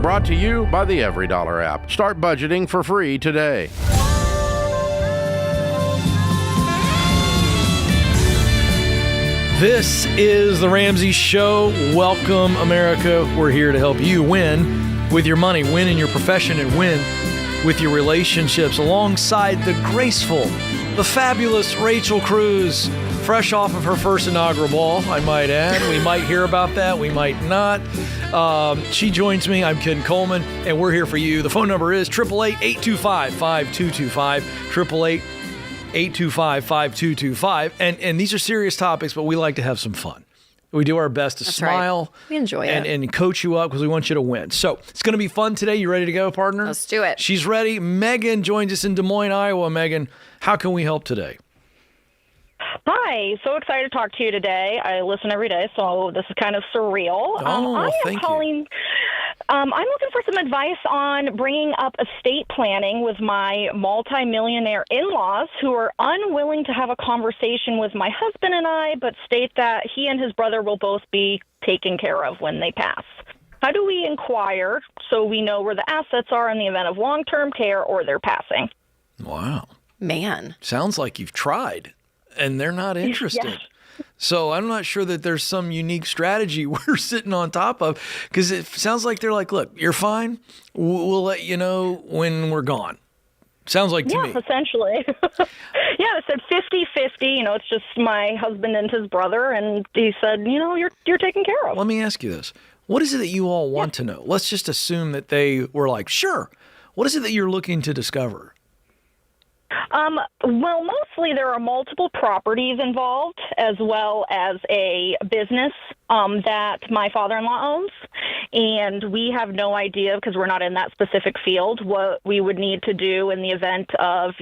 Brought to you by the EveryDollar app. Start budgeting for free today. This is the Ramsey Show. Welcome, America. We're here to help you win with your money, win in your profession, and win with your relationships alongside the graceful, the fabulous Rachel Cruze, fresh off of her first inaugural ball, I might add. We might hear about that. We might not. She joins me. I'm Ken Coleman, and we're here for you. The phone number is 888-825-5225, 888-825-5225. And these are serious topics, but we like to have some fun. We do our best to smile. Right. We enjoy it. And coach you up because we want you to win. So it's going to be fun today. You ready to go, partner? Let's do it. She's ready. Megan joins us in Des Moines, Iowa. Megan, how can we help today? Hi, so excited to talk to you today. I listen every day, so this is kind of surreal. Thank you. I'm looking for some advice on bringing up estate planning with my multi-millionaire in-laws who are unwilling to have a conversation with my husband and I, but state that he and his brother will both be taken care of when they pass. How do we inquire so we know where the assets are in the event of long-term care or their passing? Wow. Man. Sounds like you've tried, and they're not interested. Yes. So I'm not sure that there's some unique strategy we're sitting on top of, because it sounds like they're like, look, you're fine. We'll let you know when we're gone. Sounds like to me. Yeah, essentially. Yeah, it said 50-50. It's just my husband and his brother, and he said, you're taken care of. Let me ask you this. What is it that you all want to know? Let's just assume that they were like, sure. What is it that you're looking to discover? Well, mostly there are multiple properties involved, as well as a business that my father-in-law owns. And we have no idea, because we're not in that specific field, what we would need to do in the event of,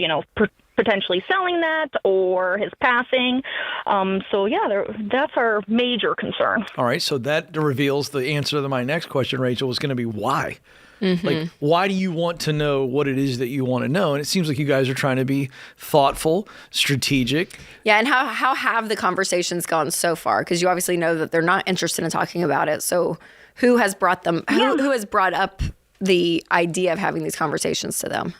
potentially selling that or his passing. That's our major concern. All right, so that reveals the answer to my next question, Rachel, was going to be why. Mm-hmm. Like, why do you want to know what it is that you want to know? And it seems like you guys are trying to be thoughtful, strategic. Yeah, and how have the conversations gone so far? Because you obviously know that they're not interested in talking about it. So who has brought them? Who has brought up the idea of having these conversations to them?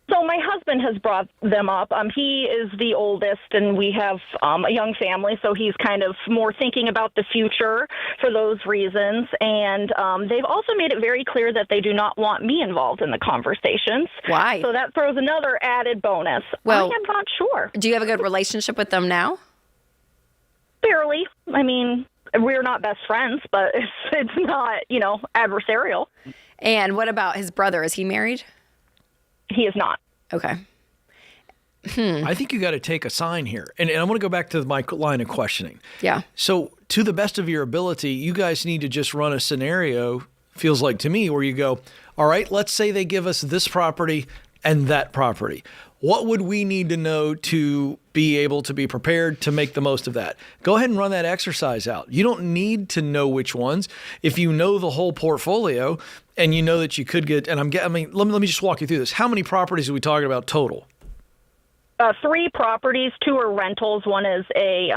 So my husband has brought them up. He is the oldest, and we have a young family, so he's kind of more thinking about the future for those reasons. And they've also made it very clear that they do not want me involved in the conversations. Why? So that throws another added bonus. Well, I am not sure. Do you have a good relationship with them now? Barely. I mean, we're not best friends, but it's not, adversarial. And what about his brother? Is he married? He is not. Okay. I think you got to take a sign here. And I want to go back to my line of questioning. Yeah. So to the best of your ability, you guys need to just run a scenario, feels like to me, where you go, all right, let's say they give us this property and that property. What would we need to know to be able to be prepared to make the most of that? Go ahead and run that exercise out. You don't need to know which ones. If you know the whole portfolio and you know that you could get, let me just walk you through this. How many properties are we talking about total? 3 properties. 2 are rentals. One is a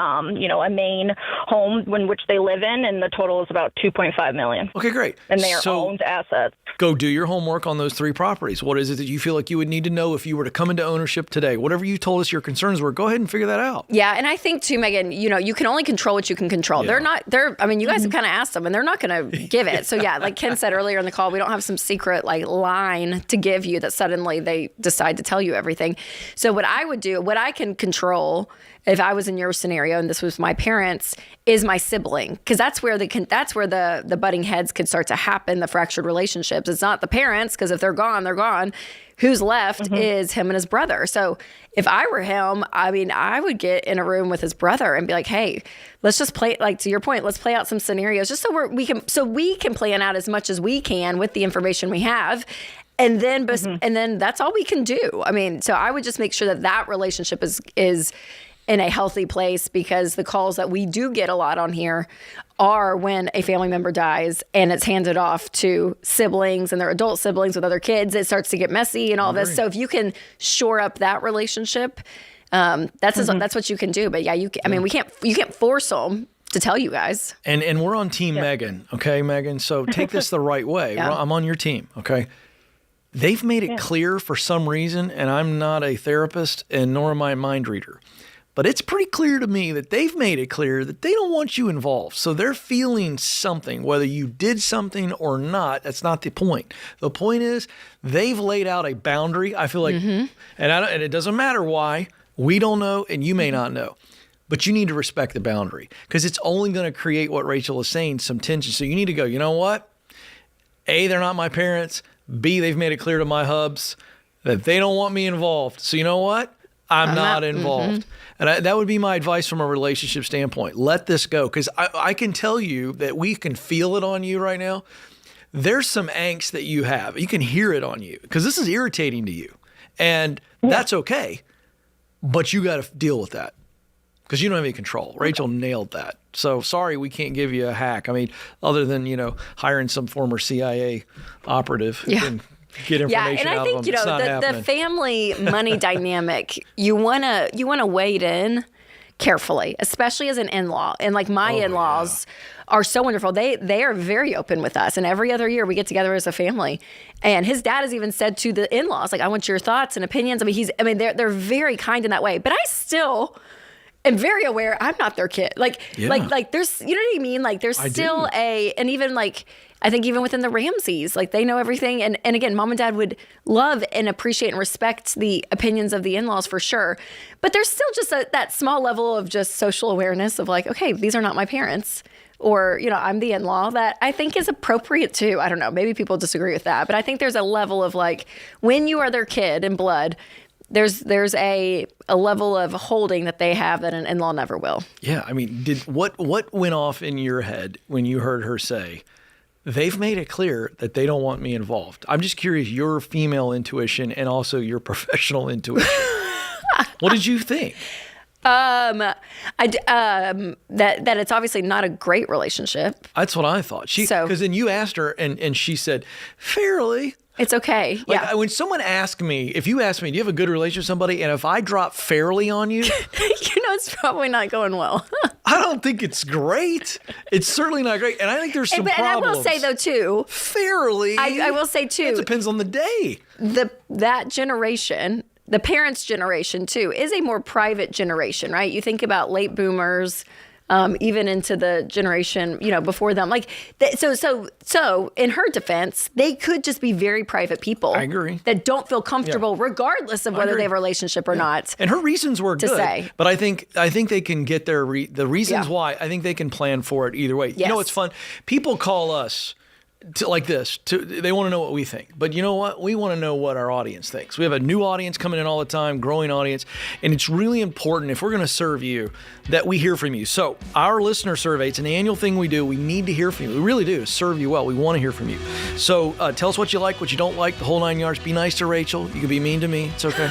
main home in which they live in, and the total is about $2.5 million. Okay, great. And they are owned assets. Go do your homework on those 3 properties. What is it that you feel like you would need to know if you were to come into ownership today? Whatever you told us your concerns were, go ahead and figure that out. Yeah, and I think too, Megan, you can only control what you can control. Yeah. You guys have kind of asked them, and they're not going to give it. So yeah, like Ken said earlier in the call, we don't have some secret line to give you that suddenly they decide to tell you everything. So what I would do, what I can control if I was in your scenario and this was my parents, is my sibling, because that's where the butting heads could start to happen, the fractured relationships. It's not the parents, because if they're gone, they're gone. Who's left is him and his brother. So if I were him, I would get in a room with his brother and be like, hey, let's just play, like to your point, let's play out some scenarios just so we can plan out as much as we can with the information we have. And then, and then that's all we can do. So I would just make sure that relationship is in a healthy place, because the calls that we do get a lot on here are when a family member dies and it's handed off to siblings and their adult siblings with other kids. It starts to get messy and all this. So if you can shore up that relationship, that's what you can do. But yeah, you can't force them to tell you guys. And we're on team Megan, okay, Megan? So take this the right way. Yeah. I'm on your team, okay? They've made it clear for some reason, and I'm not a therapist and nor am I a mind reader, but it's pretty clear to me that they've made it clear that they don't want you involved. So they're feeling something, whether you did something or not. That's not the point. The point is they've laid out a boundary. I feel like, and it doesn't matter why. We don't know, and you may not know. But you need to respect the boundary because it's only going to create what Rachel is saying, some tension. So you need to go, you know what? A, they're not my parents. B, they've made it clear to my hubs that they don't want me involved. So you know what? I'm not involved. And that would be my advice from a relationship standpoint. Let this go. Because I can tell you that we can feel it on you right now. There's some angst that you have. You can hear it on you because this is irritating to you. And that's okay. But you got to deal with that because you don't have any control. Rachel nailed that. So sorry, we can't give you a hack. I mean, other than, hiring some former CIA operative who can get information and I out think, of them. the family money dynamic, you wanna wade in carefully, especially as an in-law. And like my in-laws are so wonderful. They are very open with us. And every other year we get together as a family. And his dad has even said to the in-laws, like, I want your thoughts and opinions. They're very kind in that way. But I still am very aware I'm not their kid. Like there's, you know what I mean? Like there's still and even like, I think even within the Ramseys, like they know everything. And again, mom and dad would love and appreciate and respect the opinions of the in-laws for sure. But there's still just that small level of just social awareness of like, okay, these are not my parents. Or, I'm the in-law that I think is appropriate too. I don't know. Maybe people disagree with that. But I think there's a level of like, when you are their kid in blood, there's a level of holding that they have that an in-law never will. Yeah. I mean, what went off in your head when you heard her say, they've made it clear that they don't want me involved? I'm just curious, your female intuition and also your professional intuition. What did you think? That it's obviously not a great relationship. That's what I thought. Because then you asked her and she said, fairly. It's okay. When someone asks me, if you ask me, do you have a good relationship with somebody? And if I drop fairly on you, it's probably not going well. I don't think it's great. It's certainly not great. And I think there's some problems. And I will say though too, fairly. I will say too, it depends on the day. That generation, the parents' generation too, is a more private generation, right? You think about late boomers, even into the generation, before them. Like, so in her defense, they could just be very private people. I agree. That don't feel comfortable, regardless of whether they have a relationship or not. And her reasons were good. Say. But I think they can get the reasons why. I think they can plan for it either way. Yes. It's fun. People call us they want to know what we think. But you know what? We want to know what our audience thinks. We have a new audience coming in all the time, growing audience. And it's really important, if we're going to serve you, that we hear from you. So our listener survey, it's an annual thing we do. We need to hear from you. We really do, to serve you well. We want to hear from you. So tell us what you like, what you don't like, the whole 9 yards. Be nice to Rachel. You can be mean to me. It's okay.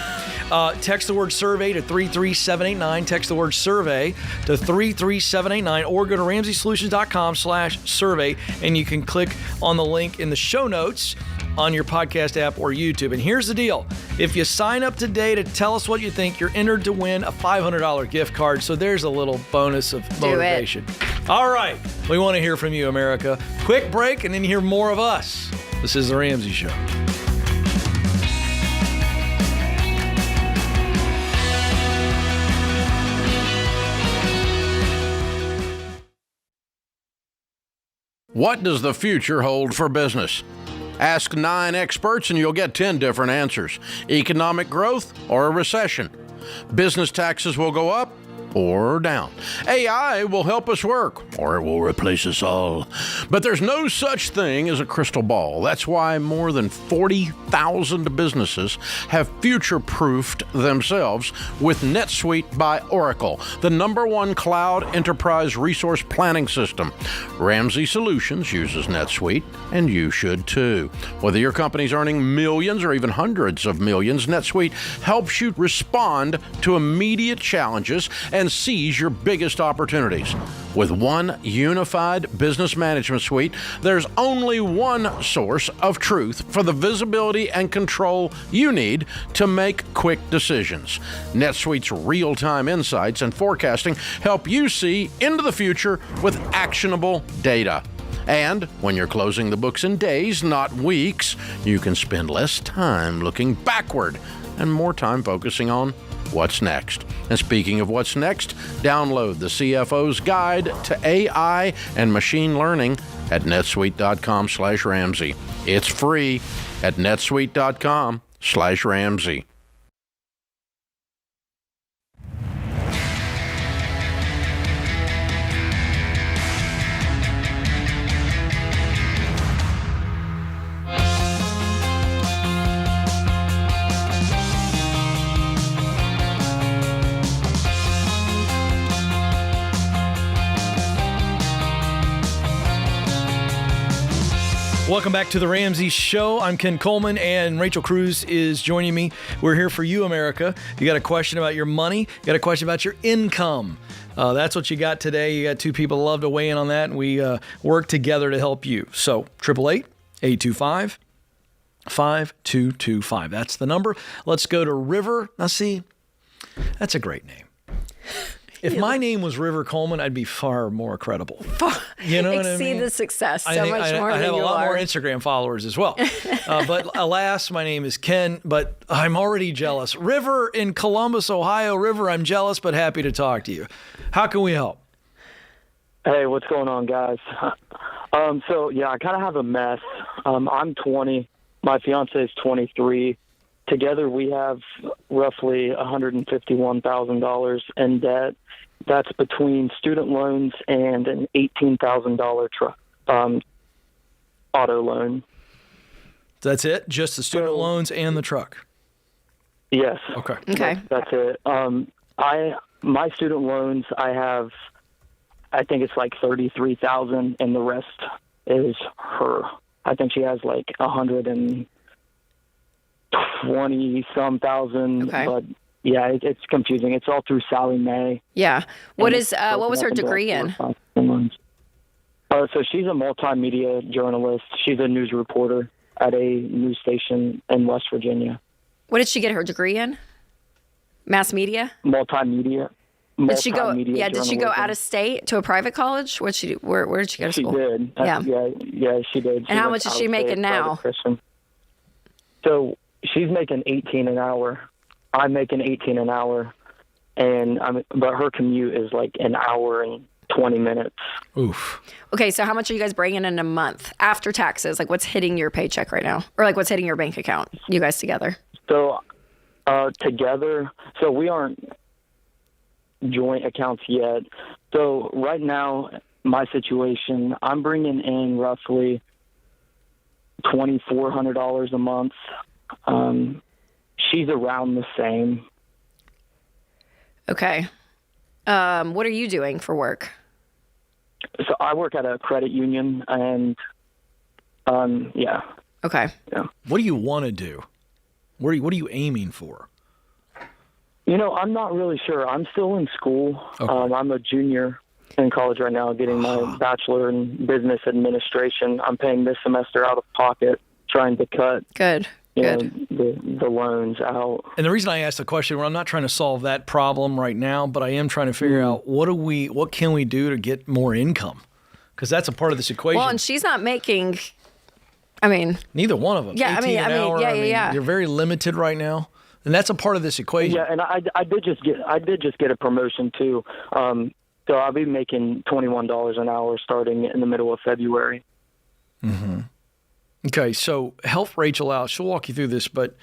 Text the word survey to 33789. Text the word survey to 33789, or go to RamseySolutions.com/survey, and you can click on the link in the show notes on your podcast app or YouTube. And here's the deal. If you sign up today to tell us what you think, you're entered to win a $500 gift card. So there's a little bonus of motivation. All right. We want to hear from you, America. Quick break, and then hear more of us. This is The Ramsey Show. What does the future hold for business? Ask 9 experts and you'll get 10 different answers. Economic growth or a recession. Business taxes will go up or down. AI will help us work, or it will replace us all. But there's no such thing as a crystal ball. That's why more than 40,000 businesses have future-proofed themselves with NetSuite by Oracle, the #1 cloud enterprise resource planning system. Ramsey Solutions uses NetSuite, and you should too. Whether your company's earning millions or even hundreds of millions, NetSuite helps you respond to immediate challenges and seize your biggest opportunities. With one unified business management suite, there's only one source of truth for the visibility and control you need to make quick decisions. NetSuite's real-time insights and forecasting help you see into the future with actionable data. And when you're closing the books in days, not weeks, you can spend less time looking backward and more time focusing on what's next. And speaking of what's next, download the CFO's Guide to AI and Machine Learning at netsuite.com/Ramsey. It's free at netsuite.com/Ramsey. Welcome back to the Ramsey Show. I'm Ken Coleman, and Rachel Cruze is joining me. We're here for you, America. You got a question about your money? You got a question about your income? That's what you got today. You got two people who love to weigh in on that, and we work together to help you. So, 888-825-5225. That's the number. Let's go to River. Now, see, that's a great name. If my name was River Coleman, I'd be far more credible. You know what I mean? Exceed the success I so think much more I than have you a lot are. more Instagram followers as well. But alas, my name is Ken, but I'm already jealous. River in Columbus, Ohio. River, I'm jealous, but happy to talk to you. How can we help? Hey, what's going on, guys? So, yeah, I kind of have a mess. I'm 20. My fiance is 23. Together, we have roughly $151,000 in debt. That's between student loans and an $18,000 auto loan. That's it? Just the student loans and the truck? Yes. Okay. That's it. My student loans, I think it's like $33,000, and the rest is her. I think she has like 120 some thousand. Okay. But yeah, it's confusing. It's all through Sally Mae. Yeah. What And was her degree in? So she's a multimedia journalist. She's a news reporter at a news station in West Virginia. What did she get her degree in? Mass media? Multimedia. Did she go? Multimedia Yeah. Did she go out of state to a private college? What'd she do? Where did she go to She school? did. Yeah. Yeah, she did. And how much is she making now? So she's making 18 an hour. I'm making 18 an hour, but her commute is like an hour and 20 minutes. Oof. Okay, so how much are you guys bringing in a month after taxes? Like, what's hitting your paycheck right now, or like what's hitting your bank account? You guys together? So together, so we aren't joint accounts yet. So right now, my situation, I'm bringing in roughly $2,400 a month. She's around the same. Okay. What are you doing for work? So I work at a credit union, and yeah. Okay. Yeah. What do you want to do? What are you aiming for? I'm not really sure. I'm still in school. Okay. I'm a junior in college right now, getting my bachelor in business administration. I'm paying this semester out of pocket, trying to cut Good. the loans out. And the reason I asked the question, well, I'm not trying to solve that problem right now, but I am trying to figure out what can we do to get more income? Because that's a part of this equation. Well, and she's not making. I mean, neither one of them. Yeah, 18 an hour, yeah. You're very limited right now, and that's a part of this equation. Yeah, and I did just get a promotion too. So I'll be making $21 an hour starting in the middle of February. Mm-hmm. Okay, so help Rachel out. She'll walk you through this, but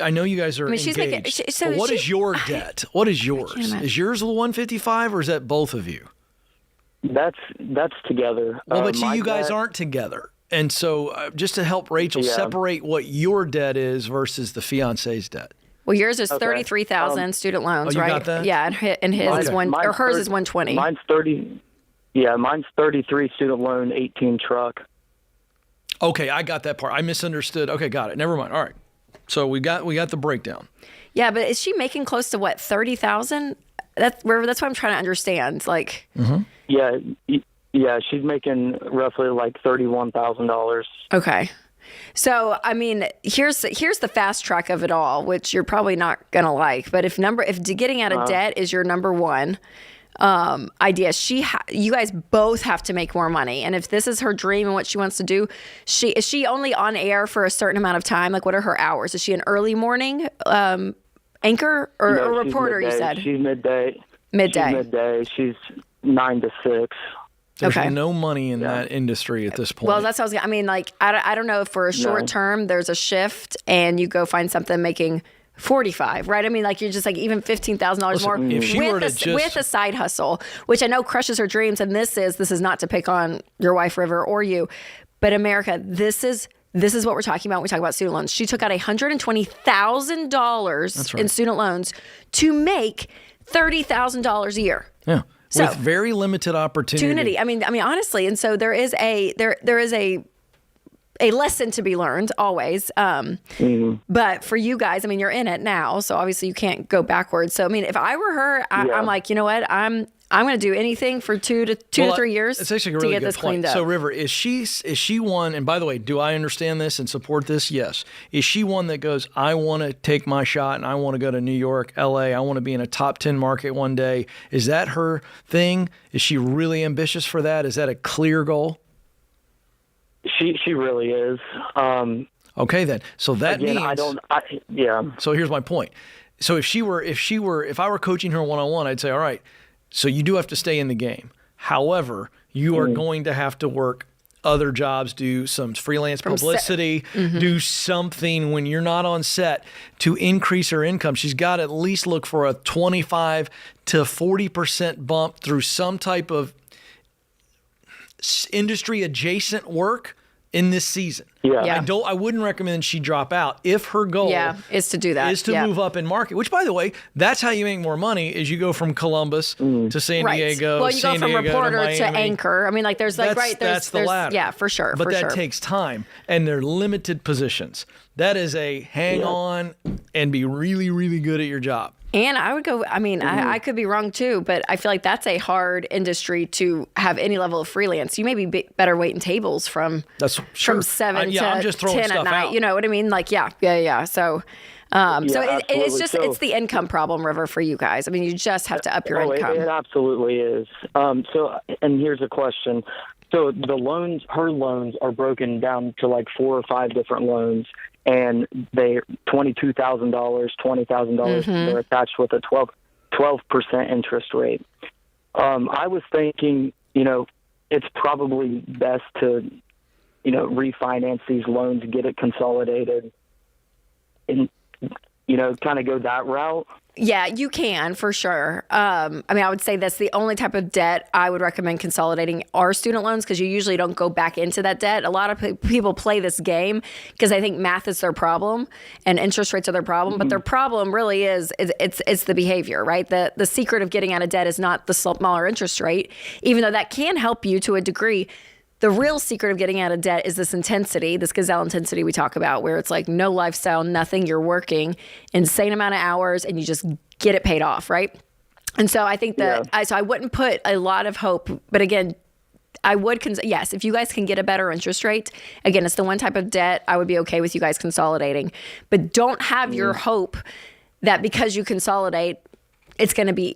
I know you guys are she's engaged. making. So But what she- is your debt? What is yours? imagine. Is yours the 155, or is that both of you? That's together. Well, but see, My you guys debt- aren't together. And so just to help Rachel Yeah. separate what your debt is versus the fiancé's debt. Well, yours is Okay. 33,000 student loans, you right? got that? Yeah, and his is Okay. one, or Mine's hers 30 is 120. Mine's 30. Yeah, mine's 33 student loan, 18 truck. Okay, I got that part. I misunderstood. Okay, got it. Never mind. All right. So we got the breakdown. Yeah, but is she making close to what, 30,000 that's what I'm trying to understand. Like, Yeah, she's making roughly like $31,000. okay. So, I mean, here's the fast track of it all, which you're probably not going to like. But if getting out of debt is your number one idea, you guys both have to make more money. And if this is her dream and what she wants to do, is she only on air for a certain amount of time? Like, what are her hours? Is she an early morning anchor or No, a reporter, you said? She's midday. Midday. She's midday. She's 9 to 6. There's Okay. no money in that industry at this point. Well, that's what I was. I mean, like, I don't know if for a short term there's a shift and you go find something making 45, right? I mean, like, you're just like even $15,000 more if she were to with a side hustle, which I know crushes her dreams. And this is not to pick on your wife, River, or you, but America, this is what we're talking about when we talk about student loans. She took out $120,000 in student loans to make $30,000 a year. Yeah. So, with very limited opportunity. I mean, honestly, and so there is a lesson to be learned always. But for you guys, I mean, you're in it now, so obviously you can't go backwards. So I mean, if I were her, I'm like, you know what, I'm going to do anything for two to 3 years it's actually a to really get good this point. cleaned up. So River, is she one, and by the way, do I understand this and support this? Yes. Is she one that goes, I want to take my shot and I want to go to New York, LA, I want to be in a top 10 market one day? Is that her thing? Is she really ambitious for that? Is that a clear goal? She really is. Okay, then. So that Again, means So here's my point. So if I were coaching her one-on-one, I'd say, all right, so you do have to stay in the game. However, you are going to have to work other jobs, do some freelance publicity, do something when you're not on set to increase her income. She's got to at least look for a 25 to 40% bump through some type of industry adjacent work in this season. Yeah. I wouldn't recommend she drop out if her goal is to do that. Is to move up in market, which, by the way, that's how you make more money is you go from Columbus to San Diego. Well, you San go from Diego reporter to to anchor. I mean, like, there's like, that's the ladder. Yeah, for sure. But that takes time, and they're limited positions. That is a hang on and be really, really good at your job. And I would go, I mean, I could be wrong too, but I feel like that's a hard industry to have any level of freelance. You may be better waiting tables from 7 to I'm just throwing 10 stuff at night. out. You know what I mean? Like, yeah. So, it's just, it's the income problem, River, for you guys. I mean, you just have to up your income. It absolutely is. And here's a question. So her loans are broken down to like 4 or 5 different loans, and they're $22,000, $20,000. They're attached with a 12% interest rate. I was thinking, it's probably best to, refinance these loans, get it consolidated, and, kind of go that route. Yeah, you can, for sure. I mean, I would say that's the only type of debt I would recommend consolidating are student loans, because you usually don't go back into that debt. A lot of people play this game because they think math is their problem and interest rates are their problem, but their problem really is it's the behavior, right? The secret of getting out of debt is not the smaller interest rate, even though that can help you to a degree. The real secret of getting out of debt is this intensity, this gazelle intensity we talk about, where it's like no lifestyle, nothing. You're working insane amount of hours and you just get it paid off, right? And so I think that I wouldn't put a lot of hope, but again, I would yes, if you guys can get a better interest rate, again, it's the one type of debt I would be okay with you guys consolidating, but don't have your hope that because you consolidate, it's going to be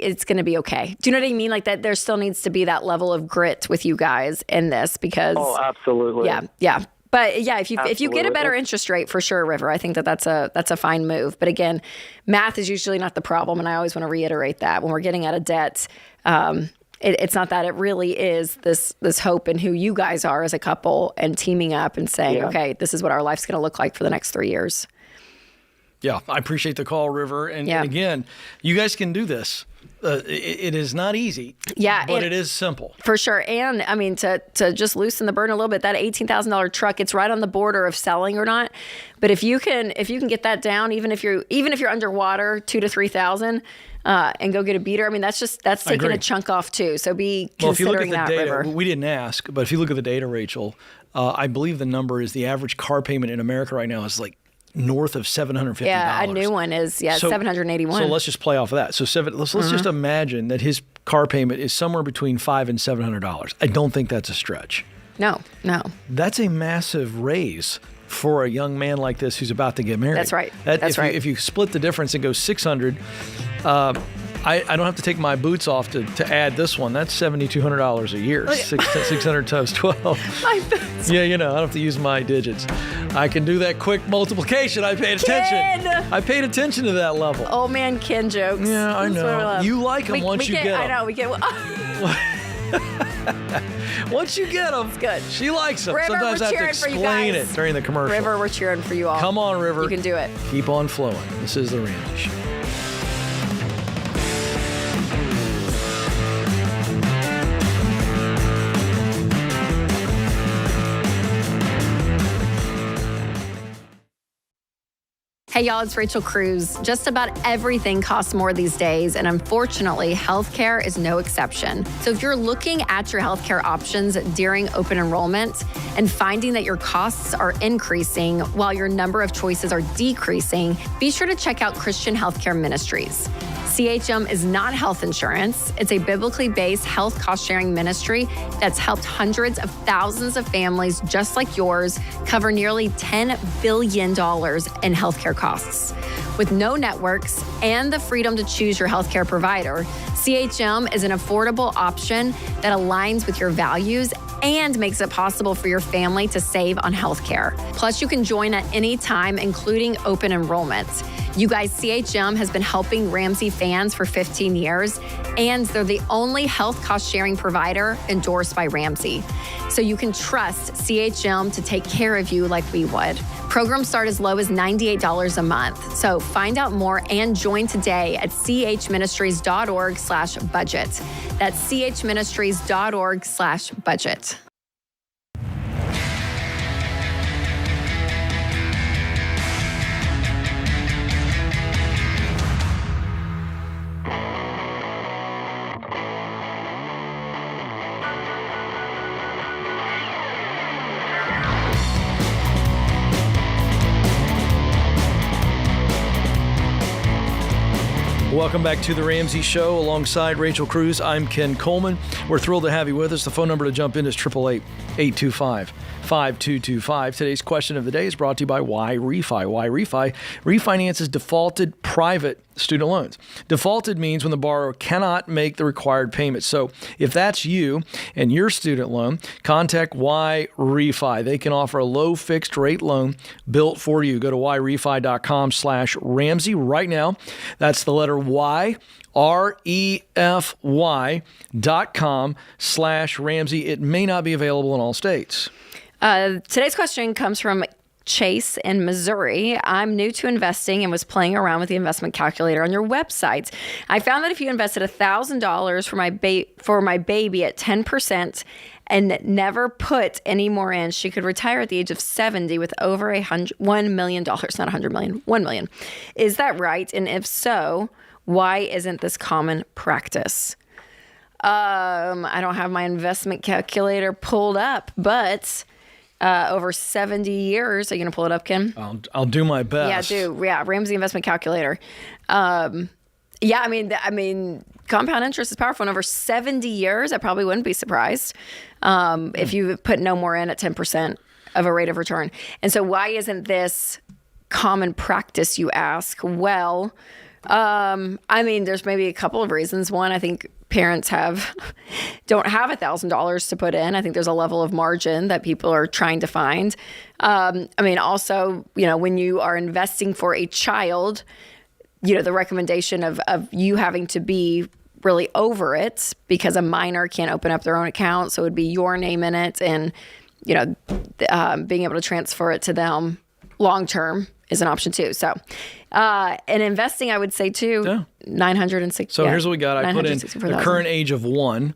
okay. Do you know what I mean? Like, that there still needs to be that level of grit with you guys in this, because absolutely. Yeah. But yeah, if you get a better interest rate, for sure, River, I think that's a fine move. But again, math is usually not the problem, and I always want to reiterate that when we're getting out of debt, it's not that. It really is this hope in who you guys are as a couple and teaming up and saying, okay, this is what our life's going to look like for the next 3 years. Yeah, I appreciate the call, River. And again, you guys can do this. It is not easy, but it is simple. For sure. And I mean, to just loosen the burden a little bit, that $18,000 truck, it's right on the border of selling or not. But if you can get that down, even if you're underwater, 2,000 to 3,000, and go get a beater. I mean, that's taking a chunk off too. So be considering that, if you look at the data, River. We didn't ask, but if you look at the data, Rachel, I believe the number is the average car payment in America right now is like north of $750. Yeah, a new one is $781. So let's just play off of that. So let's just imagine that his car payment is somewhere between $500 and $700. I don't think that's a stretch. No. That's a massive raise for a young man like this who's about to get married. That's right. If you split the difference and go $600, I don't have to take my boots off to add this one. That's $7,200 a year. 600 times 12. My boots. Yeah, I don't have to use my digits. I can do that quick multiplication. I paid attention. Ken! I paid attention to that level. Old man Ken jokes. Yeah, I know. You like them once you get them. I know. We get. Once you get them, it's good. She likes them. River, Sometimes I have to explain it during the commercial. River, we're cheering for you all. Come on, River. You can do it. Keep on flowing. This is The Ramsey Show. Hey y'all, it's Rachel Cruze. Just about everything costs more these days, and unfortunately, healthcare is no exception. So if you're looking at your healthcare options during open enrollment and finding that your costs are increasing while your number of choices are decreasing, be sure to check out Christian Healthcare Ministries. CHM is not health insurance. It's a biblically based health cost sharing ministry that's helped hundreds of thousands of families just like yours cover nearly $10 billion in healthcare costs. With no networks and the freedom to choose your healthcare provider, CHM is an affordable option that aligns with your values and makes it possible for your family to save on healthcare. Plus, you can join at any time, including open enrollment. You guys, CHM has been helping Ramsey fans for 15 years, and they're the only health cost sharing provider endorsed by Ramsey. So you can trust CHM to take care of you like we would. Programs start as low as $98 a month. So find out more and join today at chministries.org/budget. That's chministries.org/budget. Welcome back to The Ramsey Show alongside Rachel Cruze. I'm Ken Coleman. We're thrilled to have you with us. The phone number to jump in is 888-825-5225. Today's question of the day is brought to you by Why Refi. Why Refi refinances defaulted private student loans. Defaulted means when the borrower cannot make the required payment. So if that's you and your student loan, contact Why Refi. They can offer a low fixed rate loan built for you. Go to whyrefi.com/Ramsey right now. That's the letter Y, REFY.com/Ramsey. It may not be available in all states. Today's question comes from Chase in Missouri. I'm new to investing and was playing around with the investment calculator on your website. I found that if you invested $1,000 for my baby at 10% and never put any more in, she could retire at the age of 70 with over $1 million, not $100 million, $1 million. Is that right? And if so, why isn't this common practice? I don't have my investment calculator pulled up, but over 70 years, are you going to pull it up, Ken? I'll do my best. Yeah, Ramsey investment calculator. I mean, compound interest is powerful. And over 70 years, I probably wouldn't be surprised if you put no more in at 10% of a rate of return. And so why isn't this common practice, you ask? Well, there's maybe a couple of reasons. One, I think parents don't have $1,000 to put in. I think there's a level of margin that people are trying to find. Also, when you are investing for a child, the recommendation of you having to be really over it because a minor can't open up their own account. So it would be your name in it and, being able to transfer it to them long-term is an option too. So, and investing, I would say too, 960. So here's what we got. I put in the current age of 1.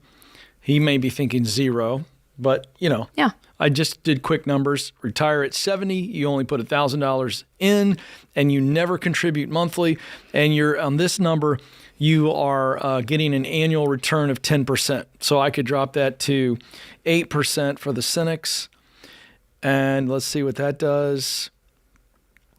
He may be thinking 0, but Yeah. I just did quick numbers. Retire at 70. You only put $1,000 in and you never contribute monthly. And you're on this number, you are getting an annual return of 10%. So I could drop that to 8% for the cynics. And let's see what that does.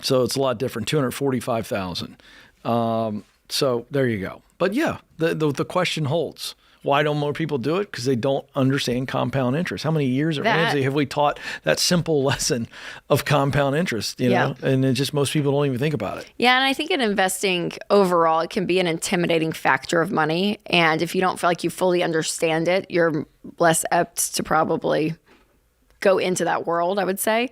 So it's a lot different, $245,000. So there you go. But yeah, the question holds. Why don't more people do it? Because they don't understand compound interest. How many years at Ramsey have we taught that simple lesson of compound interest, you know? And it just most people don't even think about it. Yeah, and I think in investing overall, it can be an intimidating factor of money. And if you don't feel like you fully understand it, you're less apt to probably go into that world, I would say.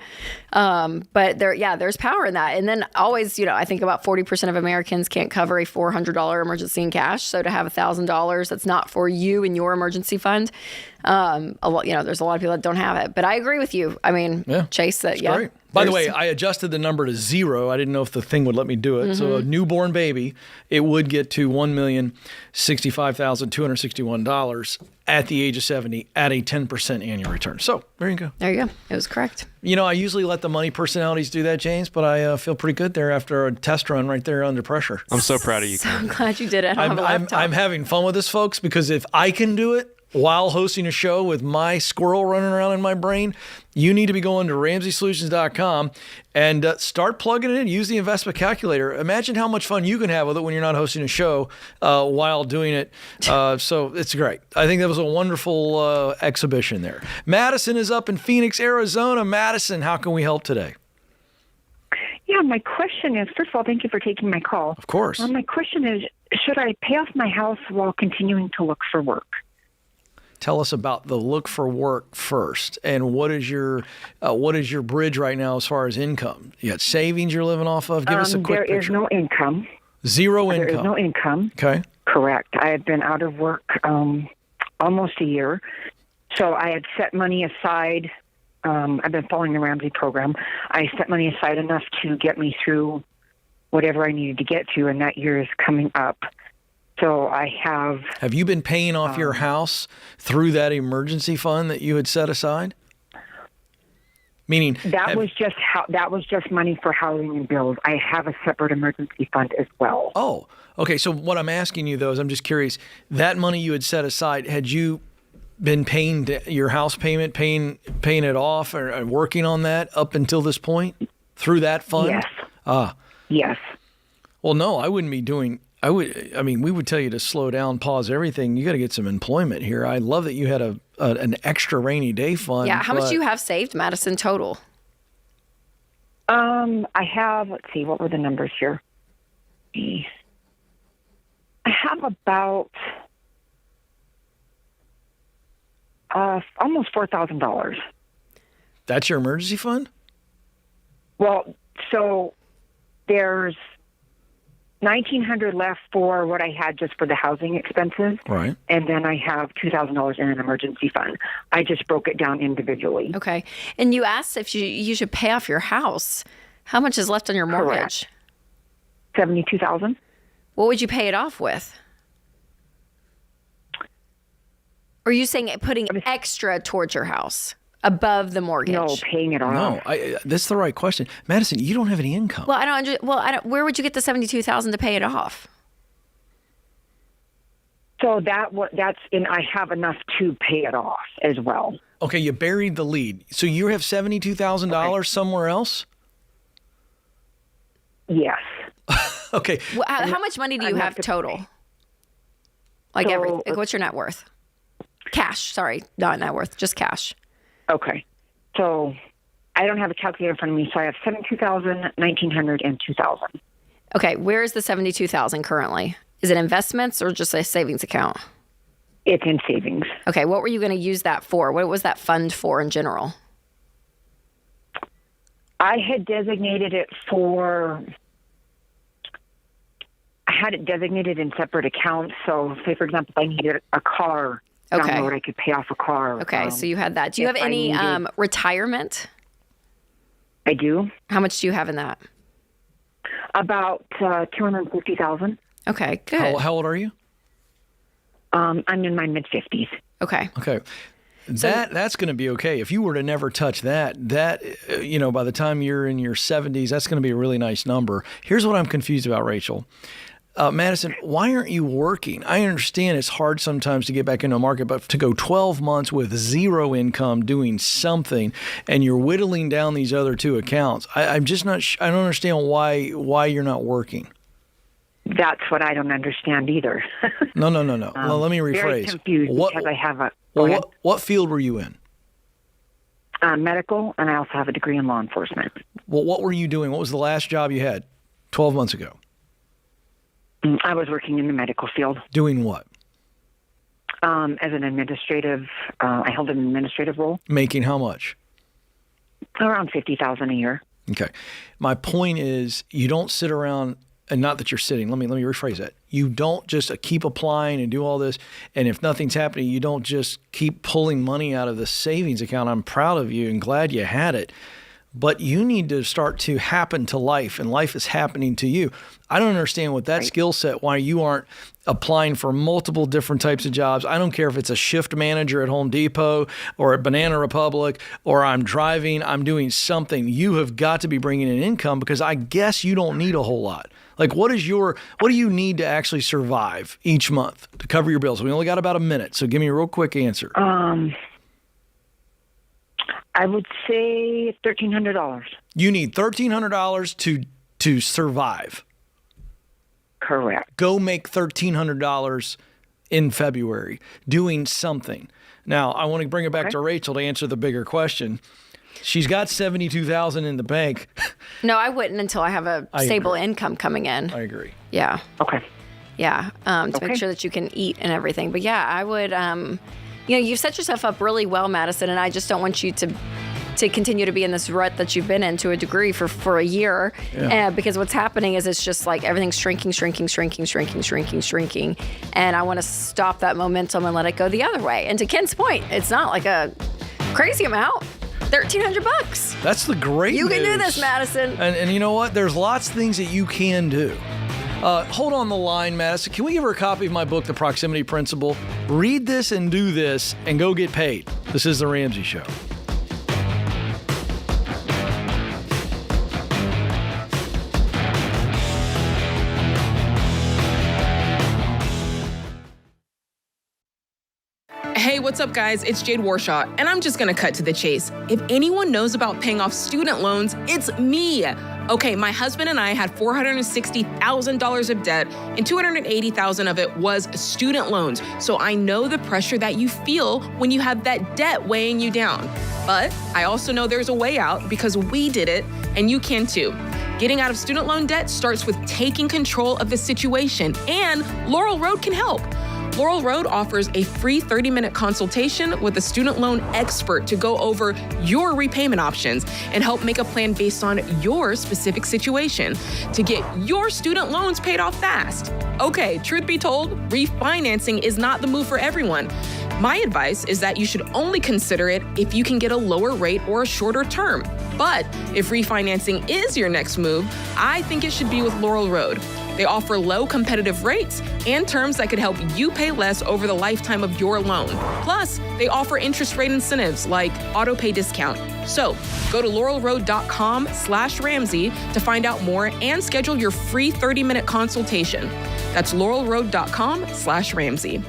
But there's power in that. And then always, I think about 40% of Americans can't cover a $400 emergency in cash. So to have $1,000 that's not for you in your emergency fund, there's a lot of people that don't have it. But I agree with you. I mean, Chase, great. By the way, I adjusted the number to 0. I didn't know if the thing would let me do it. So a newborn baby, it would get to $1,065,261 at the age of 70 at a 10% annual return. So there you go. There you go. It was correct. I usually let the money personalities do that, James, but I feel pretty good there after a test run right there under pressure. I'm so proud of you. So I'm glad you did it. I'm having fun with this, folks, because if I can do it while hosting a show with my squirrel running around in my brain, you need to be going to RamseySolutions.com and start plugging it in. Use the investment calculator. Imagine how much fun you can have with it when you're not hosting a show while doing it. So it's great. I think that was a wonderful exhibition there. Madison is up in Phoenix, Arizona. Madison, how can we help today? Yeah, my question is, first of all, thank you for taking my call. Of course. My question is, should I pay off my house while continuing to look for work? Tell us about the look for work first, and what is your bridge right now as far as income? You got savings you're living off of? Give us a quick picture. There is no income. Zero income. There is no income. Okay. Correct. I had been out of work almost a year, so I had set money aside. I've been following the Ramsey program. I set money aside enough to get me through whatever I needed to get to, and that year is coming up. So I have. Have you been paying off your house through that emergency fund that you had set aside? Meaning that was just money for housing and bills. I have a separate emergency fund as well. Oh, okay. So what I'm asking you though is I'm just curious. That money you had set aside, had you been paying your house payment, paying it off, or working on that up until this point through that fund? Yes. Yes. Well, no, I wouldn't be doing. We would tell you to slow down, pause everything. You got to get some employment here. I love that you had an extra rainy day fund. Yeah. How much do you have saved, Madison, total? I have, let's see, what were the numbers here? I have about almost $4,000. That's your emergency fund? Well, so there's $1,900 left for what I had just for the housing expenses. Right. And then I have $2,000 in an emergency fund. I just broke it down individually. Okay. And you asked if you should pay off your house. How much is left on your mortgage? Correct. $72,000. What would you pay it off with? Or are you saying putting extra towards your house above the mortgage? No, paying it off. No, that's the right question. Madison, you don't have any income. Well, where would you get the $72,000 to pay it off? So that's in. I have enough to pay it off as well. Okay, you buried the lead. So you have $72,000 somewhere else? Yes. Okay. Well, how much money do you have total? Like what's your net worth? Cash. Sorry, not net worth, just cash. Okay. So I don't have a calculator in front of me, so I have $72,000, $1,900, and $2,000. Okay, where is the $72,000 currently? Is it investments or just a savings account? It's in savings. Okay, what were you going to use that for? What was that fund for in general? I had designated it for. I had it designated in separate accounts. So, say for example, if I needed a car. Okay. Down the road, I could pay off a car. Okay, so you had that. Do you have any retirement? I do. How much do you have in that? About $250,000. Okay, good. How old are you? I'm in my mid-50s. Okay. Okay. That's going to be okay. If you were to never touch that, by the time you're in your 70s, that's going to be a really nice number. Here's what I'm confused about, Rachel. Madison, why aren't you working? I understand it's hard sometimes to get back into a market, but to go 12 months with zero income doing something and you're whittling down these other two accounts, I'm just not, I don't understand why you're not working. That's what I don't understand either. No. Well, let me rephrase. Very confused because I have a... What field were you in? Medical, and I also have a degree in law enforcement. Well, what were you doing? What was the last job you had 12 months ago? I was working in the medical field. Doing what? As an administrative, I held an administrative role. Making how much? Around $50,000 a year. Okay. My point is, you don't sit around, and not that you're sitting. Let me rephrase that. You don't just keep applying and do all this, and if nothing's happening, you don't just keep pulling money out of the savings account. I'm proud of you and glad you had it. But you need to start to happen to life, and life is happening to you. I don't understand with that skill set why you aren't applying for multiple different types of jobs. I don't care if it's a shift manager at Home Depot or at Banana Republic, or I'm driving, I'm doing something. You have got to be bringing in income, because I guess you don't need a whole lot. Like, what do you need to actually survive each month to cover your bills? We only got about a minute, so give me a real quick answer. I would say $1,300. You need $1,300 to survive. Correct. Go make $1,300 in February doing something. Now, I want to bring it back to Rachel to answer the bigger question. She's got $72,000 in the bank. No, I wouldn't until I have a stable income coming in. I agree. Yeah. Okay. Yeah. To make sure that you can eat and everything. But yeah, I would, you've set yourself up really well, Madison, and I just don't want you to continue to be in this rut that you've been in to a degree for a year. Yeah. Because what's happening is it's just like everything's shrinking. And I want to stop that momentum and let it go the other way. And to Ken's point, it's not like a crazy amount. $1,300. That's the great news. You can do this, Madison. And you know what? There's lots of things that you can do. Hold on the line, Madison. Can we give her a copy of my book, The Proximity Principle? Read this and do this and go get paid. This is The Ramsey Show. Hey, what's up, guys? It's Jade Warshaw, and I'm just gonna cut to the chase. If anyone knows about paying off student loans, it's me. Okay, my husband and I had $460,000 of debt, and $280,000 of it was student loans. So I know the pressure that you feel when you have that debt weighing you down. But I also know there's a way out, because we did it, and you can too. Getting out of student loan debt starts with taking control of the situation, and Laurel Road can help. Laurel Road offers a free 30-minute consultation with a student loan expert to go over your repayment options and help make a plan based on your specific situation to get your student loans paid off fast. Okay, truth be told, refinancing is not the move for everyone. My advice is that you should only consider it if you can get a lower rate or a shorter term. But if refinancing is your next move, I think it should be with Laurel Road. They offer low competitive rates and terms that could help you pay less over the lifetime of your loan. Plus, they offer interest rate incentives like auto pay discount. So go to laurelroad.com/Ramsey to find out more and schedule your free 30-minute consultation. That's laurelroad.com/Ramsey.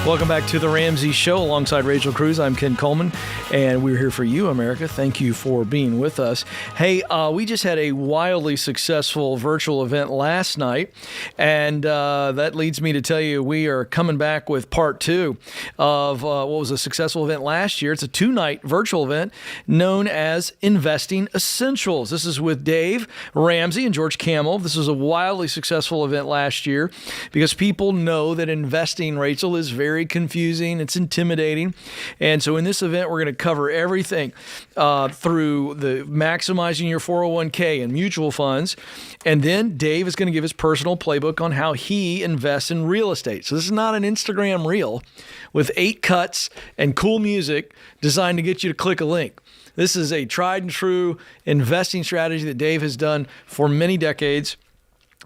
Welcome back to The Ramsey Show alongside Rachel Cruze. I'm Ken Coleman, and we're here for you, America. Thank you for being with us. Hey, we just had a wildly successful virtual event last night, and that leads me to tell you we are coming back with part two of what was a successful event last year. It's a 2-night virtual event known as Investing Essentials. This is with Dave Ramsey and George Camel. This was a wildly successful event last year because people know that investing, Rachel, is very very confusing. It's intimidating. And so in this event, we're going to cover everything through the maximizing your 401k and mutual funds. And then Dave is going to give his personal playbook on how he invests in real estate. So this is not an Instagram reel with 8 cuts and cool music designed to get you to click a link. This is a tried and true investing strategy that Dave has done for many decades.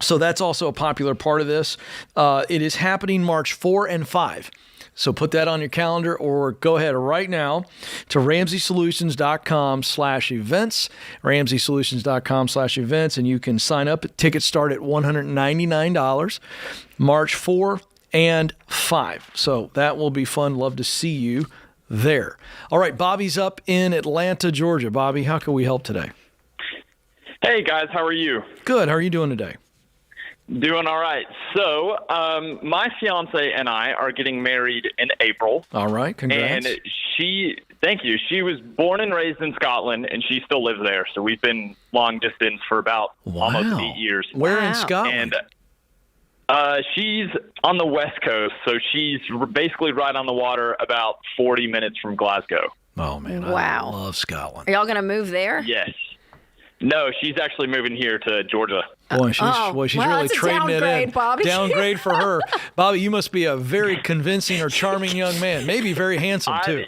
So that's also a popular part of this. It is happening March 4 and 5. So put that on your calendar or go ahead right now to RamseySolutions.com/events, RamseySolutions.com/events, and you can sign up. Tickets start at $199, March 4 and 5. So that will be fun. Love to see you there. All right, Bobby's up in Atlanta, Georgia. Bobby, how can we help today? Hey, guys. How are you? Good. How are you doing today? Doing all right. So my fiance and I are getting married in April. All right. Congrats. And thank you. She was born and raised in Scotland, and she still lives there. So we've been long distance for about almost 8 years. Where in Scotland? And she's on the West Coast, so she's basically right on the water, about 40 minutes from Glasgow. Oh, man. Wow. I love Scotland. Are y'all going to move there? Yes. No, she's actually moving here to Georgia. Boy, she's really trading it in. Bobby. Downgrade for her. Bobby, you must be a very convincing or charming young man. Maybe very handsome, too.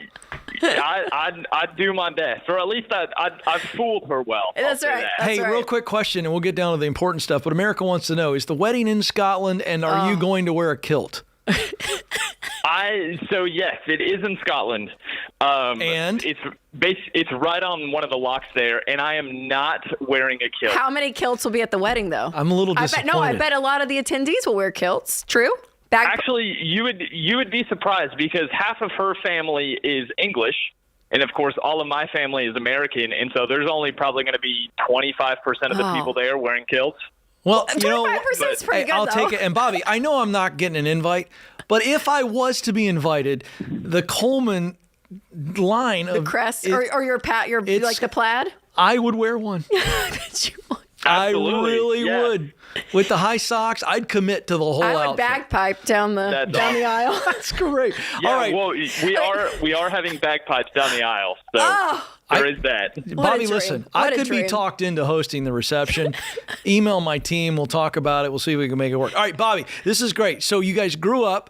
I'd do my best, or at least I've fooled her well. That's right. Hey, real quick question, and we'll get down to the important stuff, but America wants to know, is the wedding in Scotland, and are you going to wear a kilt? So yes, it is in Scotland. And it's right on one of the locks there, and I am not wearing a kilt. How many kilts will be at the wedding, though? I'm a little disappointed. I bet a lot of the attendees will wear kilts. True? Actually, you would be surprised because half of her family is English, and of course, all of my family is American, and so there's only probably going to be 25% of the people there wearing kilts. Well, 25% is pretty good, I'll though. take it. And Bobby, I know I'm not getting an invite, but if I was to be invited, the Coleman line the crest or your like the plaid? I would wear one. I bet you would. Absolutely. I really would. With the high socks, I'd commit to the whole outfit. I would bagpipe down the aisle. That's great. Yeah, all right. Well, we are having bagpipes down the aisle, so there is that. Bobby, listen, I could be talked into hosting the reception. Email my team. We'll talk about it. We'll see if we can make it work. All right, Bobby, this is great. So you guys grew up,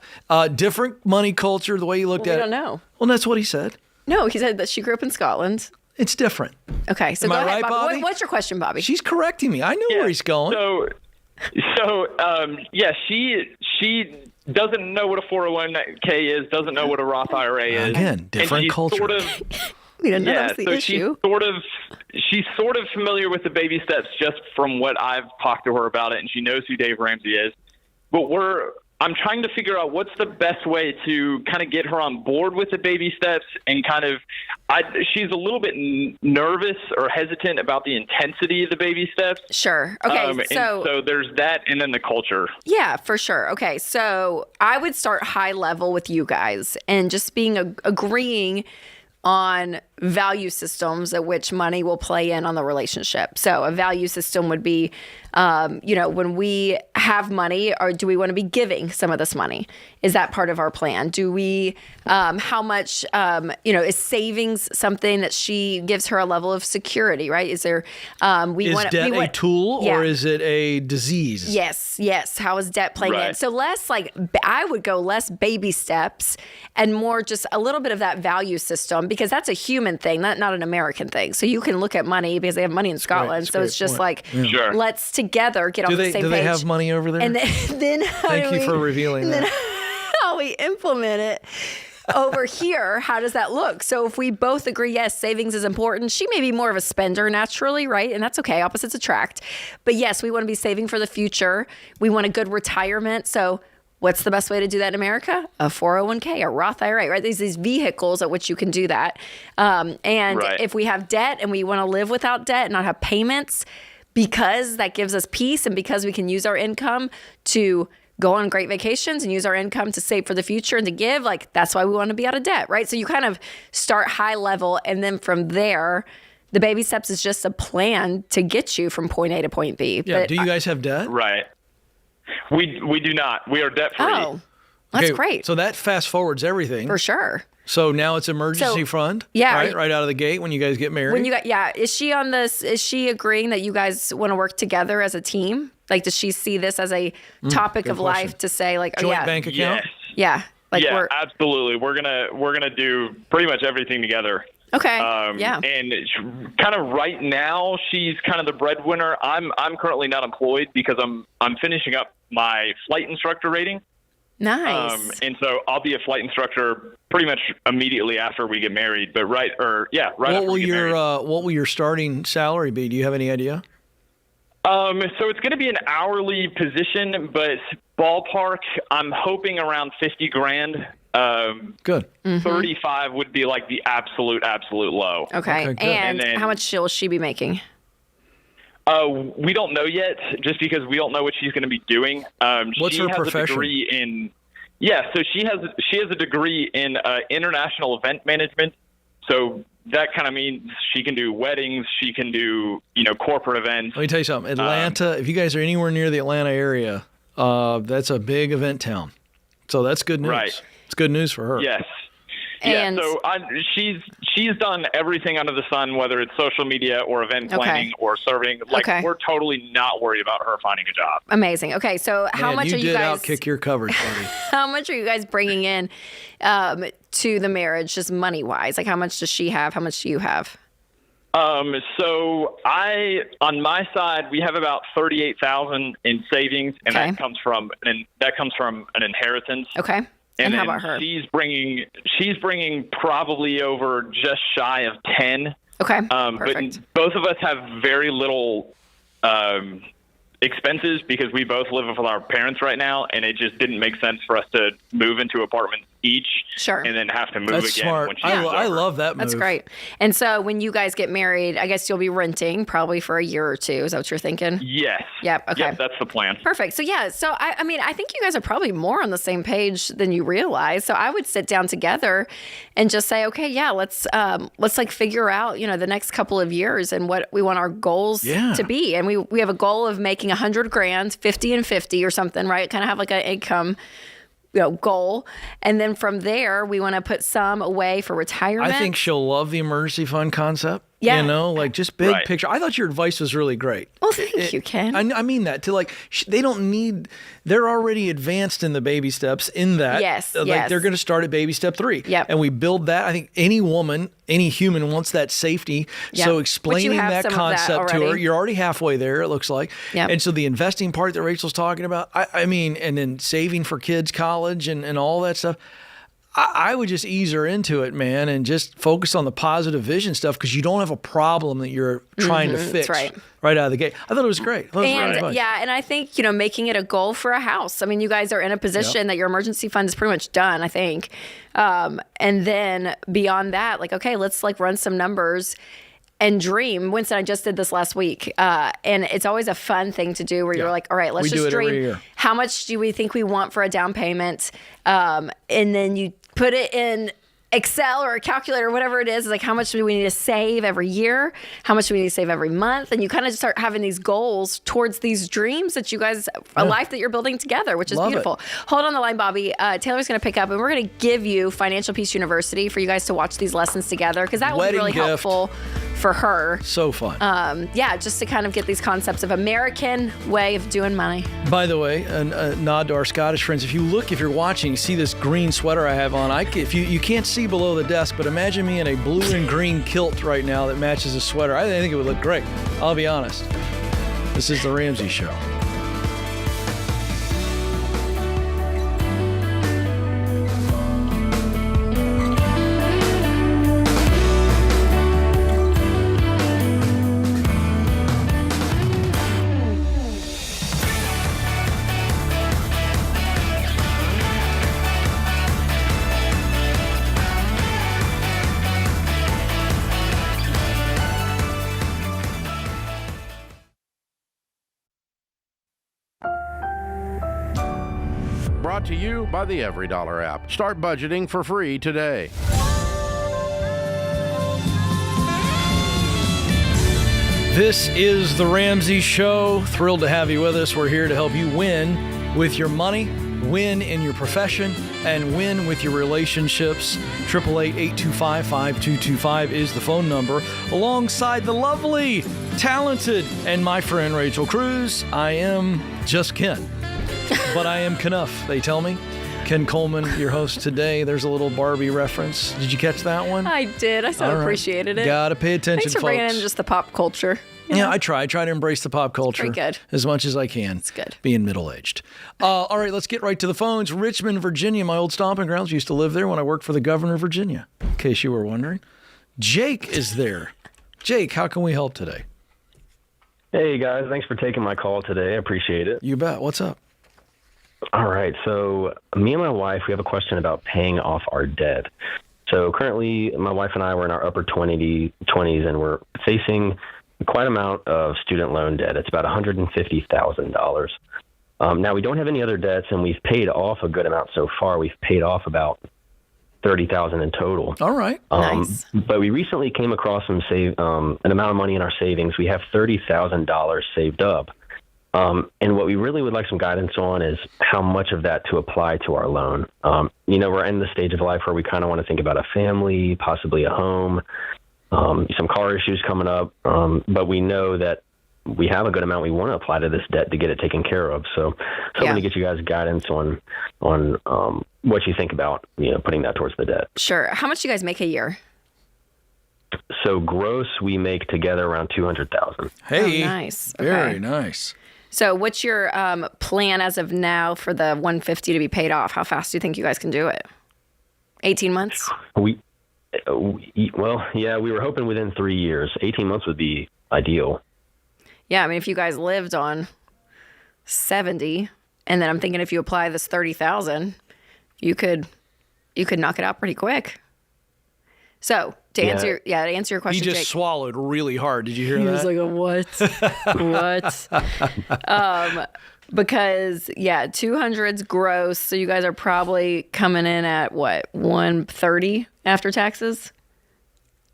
different money culture, the way you looked at it. We don't know. Well, that's what he said. No, he said that she grew up in Scotland. It's different. Okay, so Am go I ahead, right, Bobby? What's your question, Bobby? She's correcting me. I know where he's going. She doesn't know what a 401k is, doesn't know what a Roth IRA is. Again, different culture. We don't know that's the issue. She's sort of familiar with the baby steps just from what I've talked to her about it, and she knows who Dave Ramsey is. But I'm trying to figure out what's the best way to kind of get her on board with the baby steps and she's a little bit nervous or hesitant about the intensity of the baby steps. Sure. Okay. So there's that, and then the culture. Yeah, for sure. Okay. So I would start high level with you guys and just agreeing on value systems at which money will play in on the relationship. So a value system would be, when we have money, or do we want to be giving some of this money? Is that part of our plan? Do we, how much, is savings something that she gives her a level of security, right? Is there, is debt a tool or is it a disease? Yes. How is debt playing in? So I would go less baby steps and more just a little bit of that value system, because that's a human thing, not an American thing. So you can look at money because they have money in Scotland. Right, so it's just Sure. Let's together get on the same page. Do they have money over there? And then Thank you for revealing that. How we implement it over here, how does that look? So if we both agree, yes, savings is important. She may be more of a spender naturally, right? And that's okay. Opposites attract. But yes, we want to be saving for the future. We want a good retirement. So what's the best way to do that in America? A 401k, a Roth IRA, right? These vehicles at which you can do that. If we have debt and we want to live without debt and not have payments, because that gives us peace and because we can use our income to go on great vacations and use our income to save for the future and to give, that's why we want to be out of debt, right? So you kind of start high level, and then from there, the baby steps is just a plan to get you from point A to point B. Yeah. Do you guys have debt? Right. We do not. We are debt free. Oh, That's great. So that fast forwards everything. For sure. So now it's emergency fund. Yeah. Right out of the gate when you guys get married. Is she on this? Is she agreeing that you guys want to work together as a team? Like, does she see this as a topic of life to say, like, joint bank account? Yes. Yeah. Like absolutely. We're gonna do pretty much everything together. Okay. And it's kind of right now, she's kind of the breadwinner. I'm currently not employed because I'm finishing up my flight instructor rating. Nice. And so I'll be a flight instructor pretty much immediately after we get married. But right What after we get married. What will your starting salary be? Do you have any idea? So it's going to be an hourly position, but ballpark, I'm hoping around 50 grand. Good. 35 would be like the absolute low. Okay. good. And then, how much will she be making? We don't know yet, just because we don't know what she's going to be doing. What's she her has profession? A degree in, so she has a degree in international event management. So that kind of means she can do weddings, she can do corporate events. Let me tell you something. Atlanta, if you guys are anywhere near the Atlanta area, that's a big event town. So that's good news. Right. It's good news for her. Yes. And so she's done everything under the sun, whether it's social media or event planning or serving. We're totally not worried about her finding a job. Amazing. Okay, so how much are you guys? Outkick your coverage, buddy. How much are you guys bringing in to the marriage, just money wise? Like, how much does she have? How much do you have? So on my side, we have about $38,000 in savings, and that comes from an inheritance. Okay. And how then about her? She's bringing probably over just shy of 10. Okay. But Perfect. both of us have very little expenses because we both live with our parents right now, and it just didn't make sense for us to move into apartments each and then have to move That's again. smart. When she I love that move. That's great. And so when you guys get married, I guess you'll be renting probably for a year or two. Is that what you're thinking? Yes. Yep. Okay. Yep, that's the plan. Perfect. So I mean, I think you guys are probably more on the same page than you realize. So I would sit down together and just say, okay, let's like figure out, the next couple of years and what we want our goals to be. And we have a goal of making 100 grand, 50 and 50 or something, right? Kind of have like an income goal. And then from there, we want to put some away for retirement. I think she'll love the emergency fund concept. Yeah. Just big picture. I thought your advice was really great. Well, thank you, Ken. I mean that they don't need, they're already advanced in the baby steps in that. Yes. They're going to start at baby step 3. Yep. And we build that. I think any woman, any human wants that safety. Yep. So explaining that concept to her, you're already halfway there, it looks like. Yep. And so the investing part that Rachel's talking about, I mean, and then saving for kids' college and all that stuff. I would just ease her into it, man, and just focus on the positive vision stuff because you don't have a problem that you're trying to fix right out of the gate. I thought it was great. And I think, making it a goal for a house. I mean, you guys are in a position that your emergency fund is pretty much done, I think. And then beyond that, let's run some numbers and dream. Winston, I just did this last week. And it's always a fun thing to do where you're like, all right, let's just dream. How much do we think we want for a down payment? And then you put it in Excel or a calculator, whatever it is, like how much do we need to save every year? How much do we need to save every month? And you kind of start having these goals towards these dreams that you guys, a life that you're building together, which is beautiful. Hold on the line, Bobby. Taylor's going to pick up and we're going to give you Financial Peace University for you guys to watch these lessons together because that will be really helpful for her. So fun. Just to kind of get these concepts of American way of doing money. By the way, a nod to our Scottish friends. If you're watching, you see this green sweater I have on. If you can't see below the desk, but imagine me in a blue and green kilt right now that matches the sweater. I think it would look great. I'll be honest. This is the Ramsey Show. Brought to you by the EveryDollar app. Start budgeting for free today. This is the Ramsey Show. Thrilled to have you with us. We're here to help you win with your money. win in your profession, and win with your relationships. 888-825-5225 is the phone number. Alongside the lovely, talented, and my friend Rachel Cruze, I am just Ken. But I am Knuff, they tell me. Ken Coleman, your host today. There's a little Barbie reference. Did you catch that one? I did. I so appreciated it. Gotta pay attention, Thanks for folks. bringing in just the pop culture. Yeah, I try to embrace the pop culture pretty good. as much as I can. It's good. Being middle-aged. All right, let's get right to the phones. Richmond, Virginia, my old stomping grounds. Used to live there when I worked for the governor of Virginia, in case you were wondering. Jake is there. Jake, how can we help today? Hey, guys. Thanks for taking my call today. I appreciate it. You bet. What's up? All right. So me and my wife, we have a question about paying off our debt. So currently, my wife and I were in our upper 20s, and we're facing quite amount of student loan debt. It's about $150,000. Now, we don't have any other debts, and we've paid off a good amount so far. We've paid off about $30,000 in total. All right. Nice. But we recently came across an amount of money in our savings. We have $30,000 saved up. And what we really would like some guidance on is how much of that to apply to our loan. We're in the stage of life where we kind of want to think about a family, possibly a home, some car issues coming up. But we know that we have a good amount we want to apply to this debt to get it taken care of. So I'm going to get you guys guidance on what you think about, putting that towards the debt. Sure. How much do you guys make a year? So gross, we make together around $200,000. Hey. Oh, nice. Okay. Very nice. So what's your plan as of now for the $150 to be paid off? How fast do you think you guys can do it? 18 months? We were hoping within 3 years. 18 months would be ideal. Yeah, I mean, if you guys lived on 70, and then I'm thinking if you apply this 30,000, you could knock it out pretty quick. So to answer your question, He just Jake, swallowed really hard. Did you hear he that? was like, what? Because 200's gross, so you guys are probably coming in at what, 130 after taxes?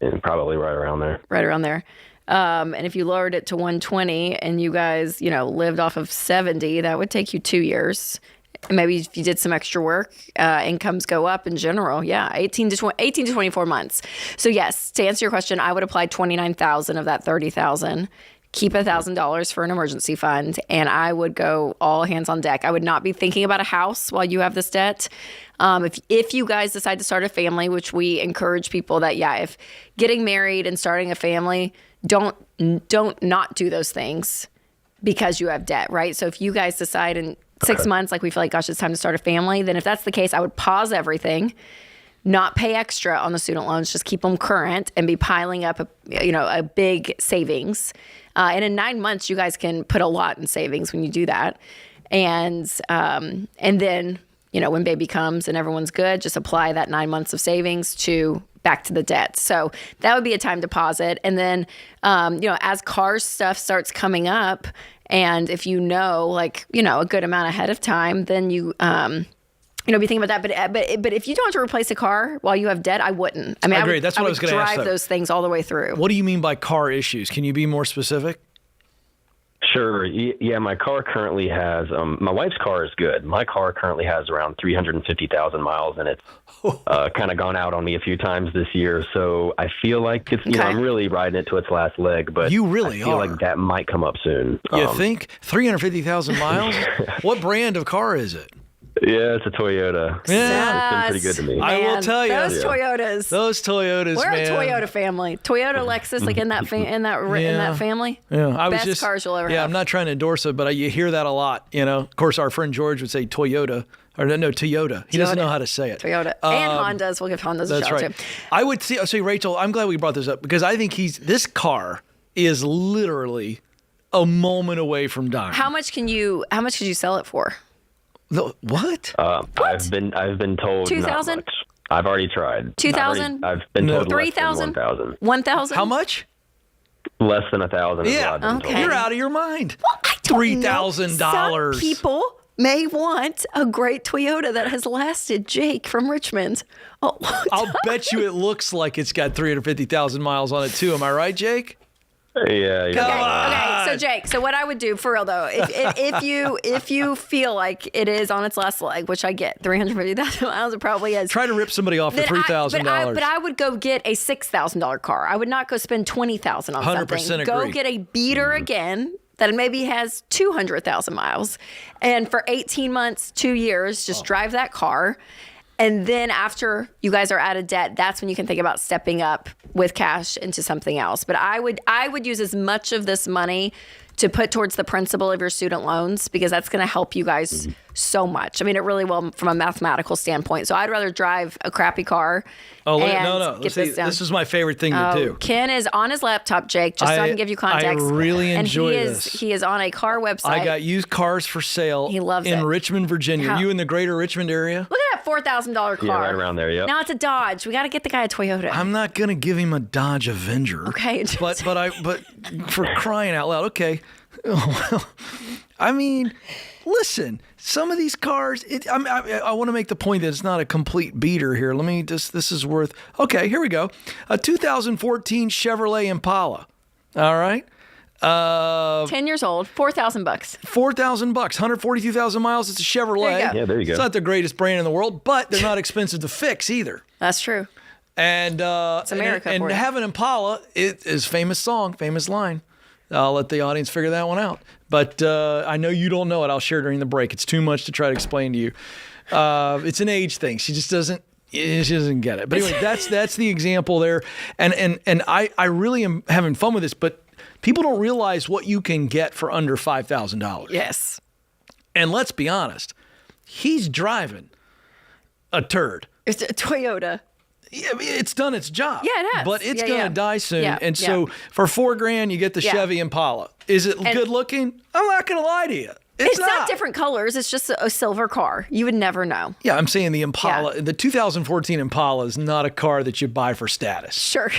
And probably right around there. Right around there. And if you lowered it to 120 and you guys, lived off of 70, that would take you 2 years. And maybe if you did some extra work, incomes go up in general. Yeah, 18 to 24 months. So yes, to answer your question, I would apply $29,000 of that $30,000. Keep $1,000 for an emergency fund, and I would go all hands on deck. I would not be thinking about a house while you have this debt. If you guys decide to start a family, which we encourage people that, if getting married and starting a family, don't not do those things because you have debt, right? So if you guys decide in 6 months, like we feel like, gosh, it's time to start a family, then if that's the case, I would pause everything, not pay extra on the student loans, just keep them current and be piling up a big savings. And in 9 months, you guys can put a lot in savings when you do that. And then, when baby comes and everyone's good, just apply that 9 months of savings back to the debt. So that would be a time deposit. And then, as car stuff starts coming up, and if a good amount ahead of time, then you be thinking about that. But if you don't have to replace a car while you have debt, I wouldn't. I mean, I agree. would, That's what I was going to ask. Drive those things all the way through. What do you mean by car issues? Can you be more specific? Sure. Yeah, my car currently has, my wife's car is good. My car currently has around 350,000 miles, and it's kind of gone out on me a few times this year. So I feel like it's, I'm really riding it to its last leg, but you really I feel like that might come up soon. You think? 350,000 miles? What brand of car is it? Yeah, it's a Toyota. Yeah. It's been pretty good to me. Man, I will tell you. Those Toyotas. We're a Toyota family. Toyota, Lexus, like in that family. Yeah, Best cars you'll ever have. I'm not trying to endorse it, but you hear that a lot. Of course, our friend George would say Toyota. Or no, Toyota. He doesn't know how to say it. Toyota. And Hondas. We'll give Hondas a shout too. I would see, Rachel, I'm glad we brought this up because I think this car is literally a moment away from dying. How much could you sell it for? What? I've been told 2,000. I've already tried. 2,000. I've been told 3,000. 1,000. 1,000. How much? Less than 1,000. Yeah. Okay. You're out of your mind. Well, I don't know. $3,000. Some people may want a great Toyota that has lasted. Jake from Richmond. I'll bet you it looks like it's got 350,000 miles on it too. Am I right, Jake? Yeah. Okay, so Jake, so what I would do for real though, if you feel like it is on its last leg, which I get, 350,000 miles, it probably is. Try to rip somebody off for $3,000. But I would go get a $6,000 car. I would not go spend $20,000 on 100% something. agree. Go get a beater again that maybe has 200,000 miles, and for 18 months, 2 years, just drive that car. And then after you guys are out of debt, that's when you can think about stepping up with cash into something else. But I would use as much of this money to put towards the principal of your student loans, because that's going to help you guys so much. I mean, it really will from a mathematical standpoint. So I'd rather drive a crappy car. Oh, and no. Get this down. This is my favorite thing to do. Ken is on his laptop, Jake, just so I can give you context. I really enjoy this. He is on a car website. I got used cars for sale. He loves in it. Richmond, Virginia. You in the greater Richmond area? Look at that $4,000 car. Yeah, right around there, yep. Now it's a Dodge. We got to get the guy a Toyota. I'm not going to give him a Dodge Avenger. Okay. But for crying out loud, okay. I mean, listen, some of these cars, I want to make the point that it's not a complete beater here. This is worth, okay, here we go. A 2014 Chevrolet Impala. All right. 10 years old, $4,000. $4,000, 142,000 miles. It's a Chevrolet. Yeah, there you go. It's not the greatest brand in the world, but they're not expensive to fix either. That's true. And it's America and for you. have an Impala, it is famous song, famous line. I'll let the audience figure that one out. But I know you don't know it. I'll share during the break. It's too much to try to explain to you. It's an age thing. She just doesn't. She doesn't get it. But anyway, that's the example there. And I really am having fun with this. But people don't realize what you can get for under $5,000. Yes. And let's be honest, he's driving a turd. It's a Toyota. Yeah, I mean, it's done its job. Yeah, it has. But it's going to die soon. Yeah, and so for $4,000, you get the Chevy Impala. Is it good looking? I'm not going to lie to you. It's not different colors. It's just a silver car. You would never know. Yeah, I'm saying the Impala, the 2014 Impala is not a car that you buy for status. Sure.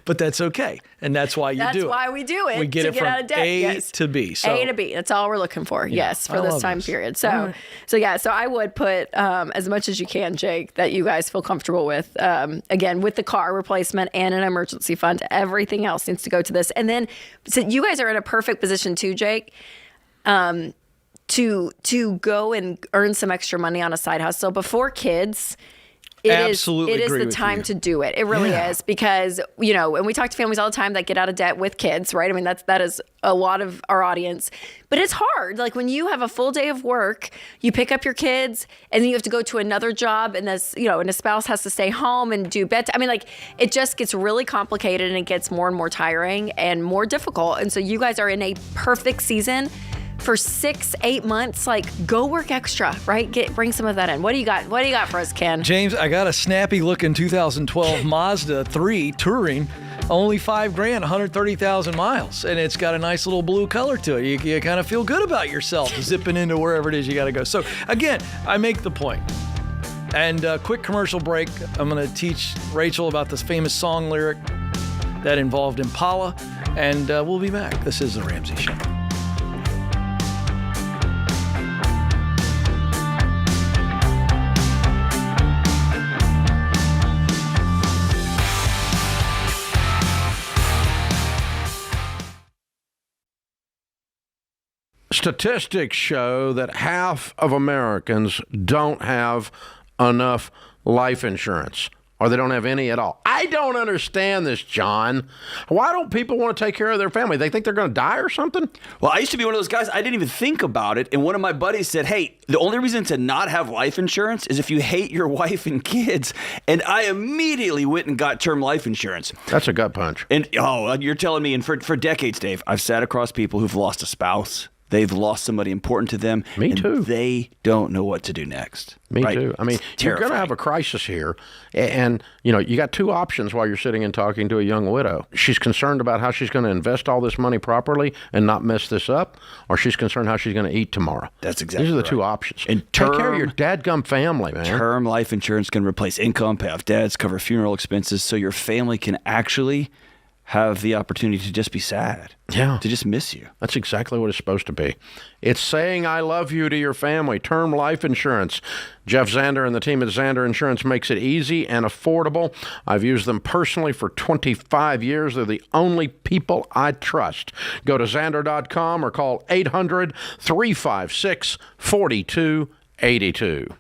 But that's okay. And that's why you do it. That's why we do it. We get to it get from out of debt. A to B. So A to B. That's all we're looking for. Yes, for this time period. So, right. so I would put as much as you can, Jake, that you guys feel comfortable with. Again, with the car replacement and an emergency fund, everything else needs to go to this. And then, so you guys are in a perfect position too, Jake, to go and earn some extra money on a side hustle before kids. It is the time to do it. It really is, because, and we talk to families all the time that get out of debt with kids, right? I mean, that is a lot of our audience, but it's hard. Like when you have a full day of work, you pick up your kids and then you have to go to another job, and this, and a spouse has to stay home and do bed. I mean, like it just gets really complicated, and it gets more and more tiring and more difficult. And so you guys are in a perfect season. For 6-8 months, like go work extra, right? Bring some of that in. What do you got? What do you got for us, Ken? James, I got a snappy looking 2012 Mazda 3 Touring, only $5,000, 130,000 miles, and it's got a nice little blue color to it. You kind of feel good about yourself zipping into wherever it is you got to go. So again, I make the point. And quick commercial break. I'm going to teach Rachel about this famous song lyric that involved Impala, and we'll be back. This is The Ramsey Show. Statistics show that half of Americans don't have enough life insurance, or they don't have any at all. I don't understand this, John. Why don't people want to take care of their family? They think they're going to die or something? Well, I used to be one of those guys. I didn't even think about it. And one of my buddies said, hey, the only reason to not have life insurance is if you hate your wife and kids. And I immediately went and got term life insurance. That's a gut punch. And, you're telling me, and for decades, Dave, I've sat across people who've lost a spouse. They've lost somebody important to them. Me too. They don't know what to do next. Me too. I mean, you're going to have a crisis here. And, you got two options while you're sitting and talking to a young widow. She's concerned about how she's going to invest all this money properly and not mess this up, or she's concerned how she's going to eat tomorrow. That's exactly These are the right. two options. And take care of your dadgum family, man. Term life insurance can replace income, pay off debts, cover funeral expenses, so your family can actually have the opportunity to just be sad. Yeah. To just miss you. That's exactly what it's supposed to be. It's saying I love you to your family. Term life insurance. Jeff Zander and the team at Zander Insurance makes it easy and affordable. I've used them personally for 25 years. They're the only people I trust. Go to Zander.com or call 800-356-4282.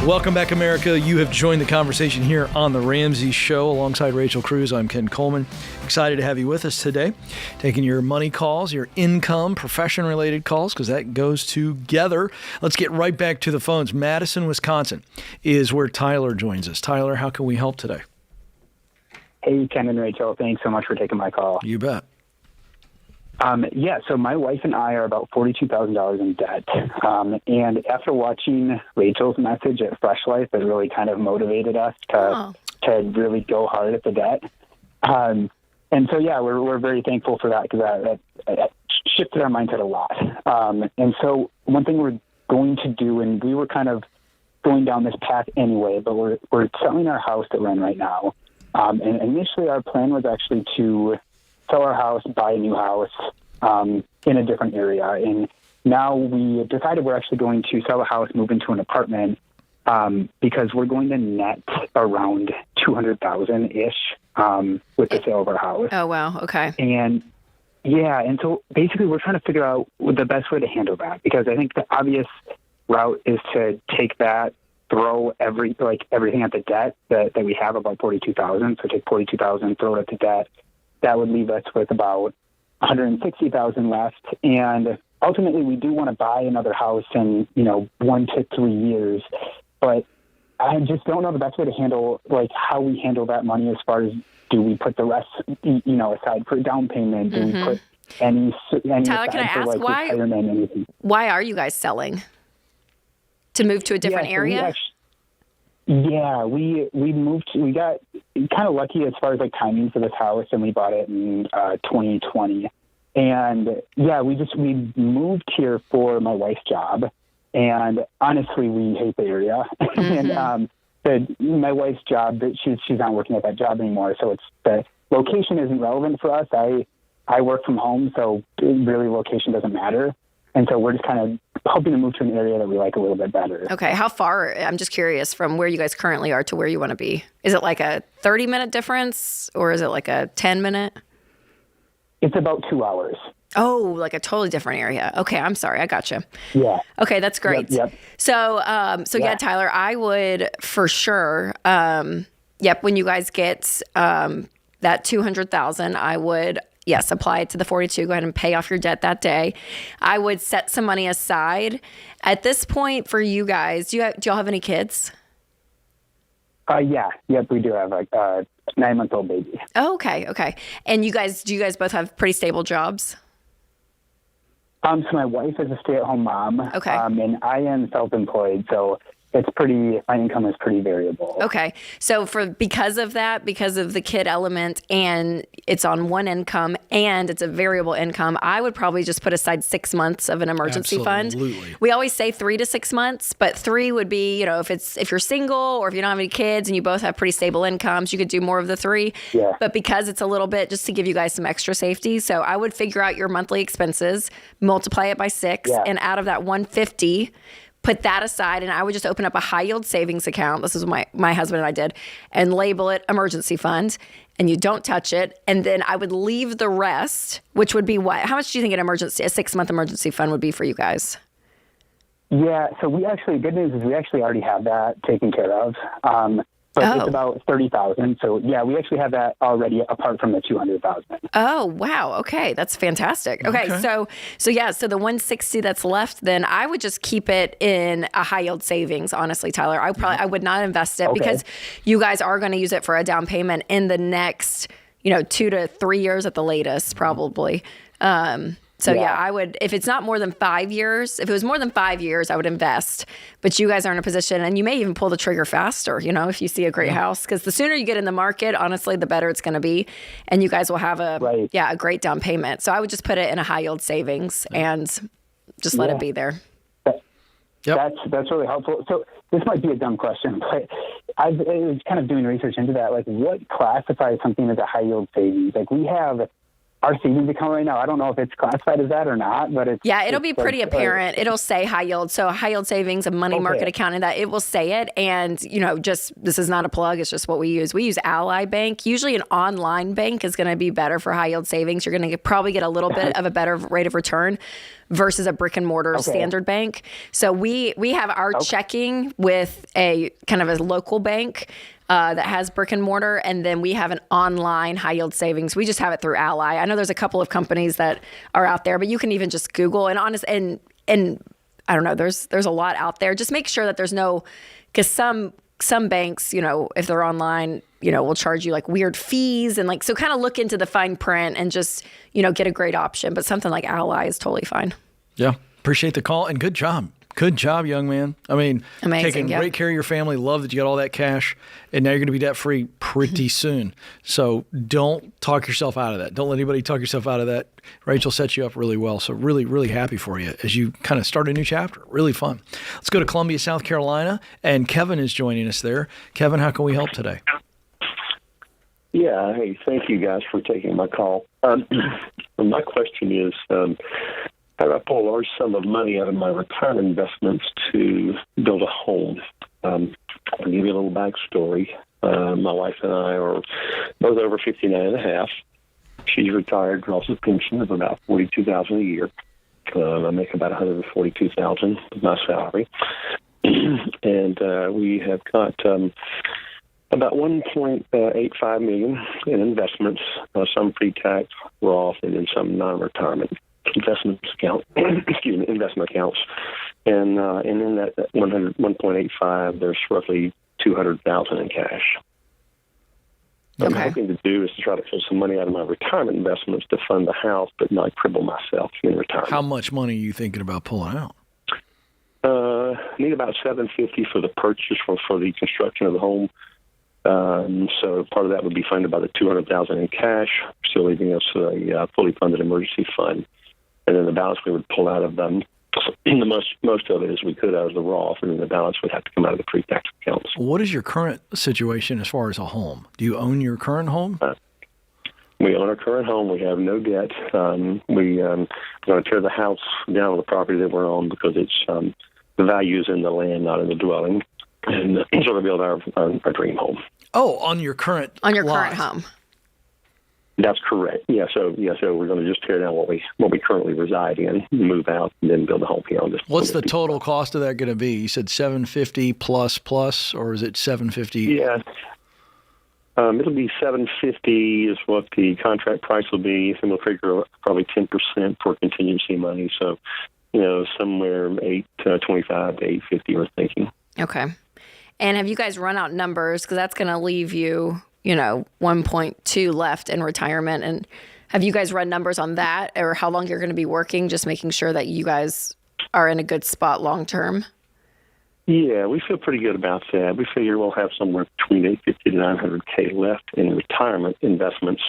Welcome back, America. You have joined the conversation here on The Ramsey Show alongside Rachel Cruze. I'm Ken Coleman. Excited to have you with us today, taking your money calls, your income, profession-related calls, because that goes together. Let's get right back to the phones. Madison, Wisconsin is where Tyler joins us. Tyler, how can we help today? Hey, Ken and Rachel. Thanks so much for taking my call. You bet. So my wife and I are about $42,000 in debt. And after watching Rachel's message at Fresh Life, it really kind of motivated us to really go hard at the debt. And so, we're very thankful for that because that shifted our mindset a lot. And so one thing we're going to do, and we were kind of going down this path anyway, but we're selling our house that we're in right now. And initially our plan was actually to sell our house, buy a new house in a different area. And now we decided we're actually going to sell a house, move into an apartment because we're going to net around $200,000-ish with the sale of our house. Oh, wow. Okay. And so basically we're trying to figure out the best way to handle that, because I think the obvious route is to take that, throw everything at the debt that we have, about $42,000. So take $42,000, throw it at the debt. That would leave us with about $160,000 left. And ultimately, we do want to buy another house in, 1 to 3 years. But I just don't know the best way to handle, how we handle that money as far as, do we put the rest, aside for down payment? Do we put any Tyler, can I ask retirement, anything? Why are you guys selling? To move to a different area? We moved. We got kind of lucky as far as timing for this house, and we bought it in 2020. And we moved here for my wife's job, and honestly, we hate the area. Mm-hmm. And my wife's job, she's not working at that job anymore, so the location isn't relevant for us. I work from home, so really location doesn't matter. And so we're just kind of hoping to move to an area that we like a little bit better. Okay. How far, I'm just curious, from where you guys currently are to where you want to be? Is it like a 30-minute difference, or is it like a 10-minute? It's about 2 hours. Oh, like a totally different area. Okay. I'm sorry. I gotcha. Yeah. Okay. That's great. Yep. So, Tyler, I would for sure, when you guys get that $200,000, I would, yes, apply it to the 42. Go ahead and pay off your debt that day. I would set some money aside. At this point for you guys, do y'all have any kids? Yep, we do have a 9-month-old baby. Oh, okay. And do you guys both have pretty stable jobs? So my wife is a stay-at-home mom. Okay. And I am self-employed, so my income is pretty variable. Okay. So because of the kid element, and it's on one income and it's a variable income, I would probably just put aside 6 months of an emergency fund. We always say 3 to 6 months, but 3 would be, if you're single or if you don't have any kids and you both have pretty stable incomes, you could do more of the 3. Yeah. But because it's a little bit, just to give you guys some extra safety. So I would figure out your monthly expenses, multiply it by 6, and out of that 150, put that aside, and I would just open up a high yield savings account. This is what my husband and I did, and label it emergency fund, and you don't touch it. And then I would leave the rest, which would be what? How much do you think a 6-month emergency fund would be for you guys? Yeah, so good news is we actually already have that taken care of. But it's about $30,000. So we actually have that already apart from the $200,000. Oh, wow. Okay. That's fantastic. Okay. So the 160 that's left, then I would just keep it in a high yield savings, honestly, Tyler. I would not invest it because you guys are going to use it for a down payment in the next, 2 to 3 years at the latest, probably. So yeah, I would, if it's not more than 5 years, if it was more than 5 years, I would invest. But you guys are in a position, and you may even pull the trigger faster, if you see a great house, because the sooner you get in the market, honestly, the better it's going to be. And you guys will have a great down payment. So I would just put it in a high yield savings and just let it be there. That's really helpful. So this might be a dumb question, but I was kind of doing research into that. Like, what classifies something as a high yield savings? Like, we have our savings account right now. I don't know if it's classified as that or not, but it'll be pretty apparent. It'll say high yield. So high yield savings, a money market account, and that it will say it. And, just, this is not a plug. It's just what we use. We use Ally Bank. Usually an online bank is going to be better for high yield savings. You're going to probably get a little bit of a better rate of return versus a brick and mortar standard bank. So we have our checking with a kind of a local bank that has brick and mortar, and then we have an online high yield savings. We just have it through Ally. I know there's a couple of companies that are out there, but you can even just Google and I don't know. There's a lot out there. Just make sure that there's no, because some banks, if they're online, will charge you like weird fees and so kind of look into the fine print and just get a great option. But something like Ally is totally fine. Yeah, appreciate the call and good job. Good job, young man. I mean, taking great care of your family. Love that you got all that cash, and now you're going to be debt-free pretty soon. So don't talk yourself out of that. Don't let anybody talk yourself out of that. Rachel set you up really well, so really, really happy for you as you kind of start a new chapter. Really fun. Let's go to Columbia, South Carolina, and Kevin is joining us there. Kevin, how can we help today? Yeah, hey, thank you guys for taking my call. My question is, I pull a large sum of money out of my retirement investments to build a home. I'll give you a little backstory. My wife and I are both over 59 and a half. She's retired, draws a pension of about $42,000 a year. I make about $142,000 with my salary. And we have got about $1.85 million in investments, some pre-tax, Roth, and then some non-retirement investment accounts. And in that 1.85, there's roughly $200,000 in cash. What I'm hoping to do is to try to pull some money out of my retirement investments to fund the house, but not cripple myself in retirement. How much money are you thinking about pulling out? Need about $750 for the purchase for the construction of the home. So part of that would be funded by the $200,000 in cash, still leaving us a fully funded emergency fund. And then the balance we would pull out of them. Most of it as we could out of the Roth, and then the balance would have to come out of the pre-tax accounts. What is your current situation as far as a home? Do you own your current home? We own our current home. We have no debt. We're going to tear the house down on the property that we're on because it's the value is in the land, not in the dwelling, and so to build our dream home. Oh, on your current current home. That's correct. So we're going to just tear down what we currently reside in, move out, and then build a home here on this. What's the total cost of that going to be? You said $750 plus, or is it $750? Yeah, it'll be $750 is what the contract price will be. And we'll figure probably 10% for contingency money. So, somewhere $825 to $850. We're thinking. Okay. And have you guys run out numbers? Because that's going to leave you, 1.2 left in retirement. And have you guys run numbers on that, or how long you're going to be working, just making sure that you guys are in a good spot long term? Yeah, we feel pretty good about that. We figure we'll have somewhere between $850 to $900K left in retirement investments.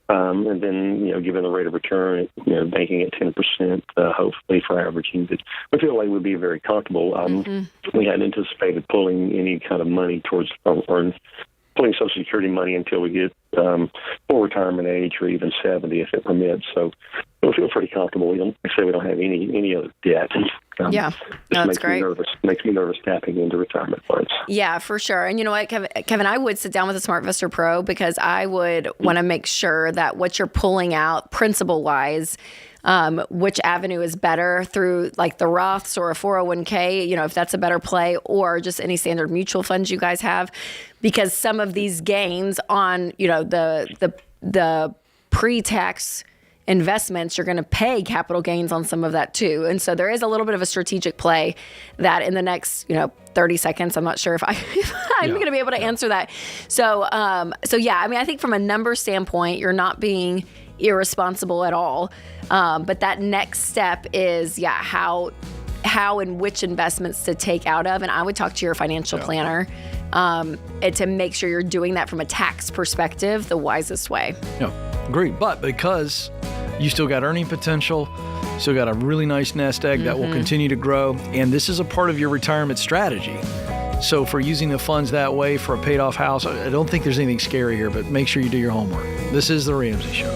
And then, given the rate of return, banking at 10%, hopefully for averaging, but we feel like we'd be very comfortable. We hadn't anticipated pulling any kind of money towards or pulling Social Security money until we get full retirement age or even 70 if it permits. So we feel pretty comfortable. We don't have any other debt. That's great. Makes me nervous tapping into retirement funds. Yeah, for sure. And you know what, Kevin, I would sit down with a SmartVestor Pro because I would want to make sure that what you're pulling out principal-wise, which avenue is better through like the Roths or a 401k, if that's a better play, or just any standard mutual funds you guys have, because some of these gains on, the pre-tax investments, you're going to pay capital gains on some of that too. And so there is a little bit of a strategic play that in the next, 30 seconds, I'm not sure if I'm going to be able to answer that. So, I think from a number standpoint, you're not being irresponsible at all. But that next step is, how and which investments to take out of. And I would talk to your financial planner and to make sure you're doing that from a tax perspective the wisest way. Yeah, agree. But because you still got earning potential, still got a really nice nest egg that will continue to grow, and this is a part of your retirement strategy. So for using the funds that way for a paid off house, I don't think there's anything scary here, but make sure you do your homework. This is The Ramsey Show.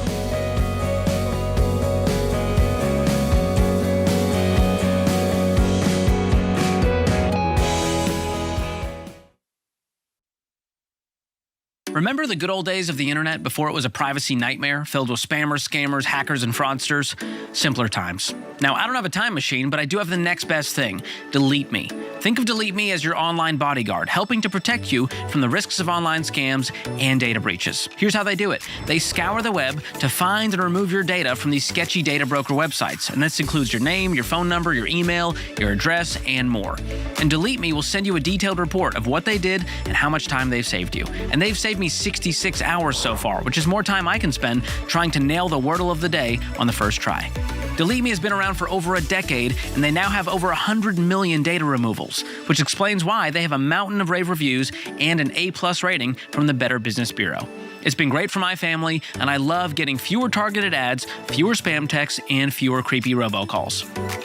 Remember the good old days of the internet before it was a privacy nightmare filled with spammers, scammers, hackers, and fraudsters? Simpler times. Now, I don't have a time machine, but I do have the next best thing, Delete Me. Think of Delete Me as your online bodyguard, helping to protect you from the risks of online scams and data breaches. Here's how they do it. They scour the web to find and remove your data from these sketchy data broker websites. And this includes your name, your phone number, your email, your address, and more. And Delete Me will send you a detailed report of what they did and how much time they've saved you. And they've saved me 66 hours so far, which is more time I can spend trying to nail the wordle of the day on the first try. Delete Me has been around for over a decade, and they now have over 100 million data removals, which explains why they have a mountain of rave reviews and an A+ rating from the Better Business Bureau. It's been great for my family, and I love getting fewer targeted ads, fewer spam texts, and fewer creepy robocalls.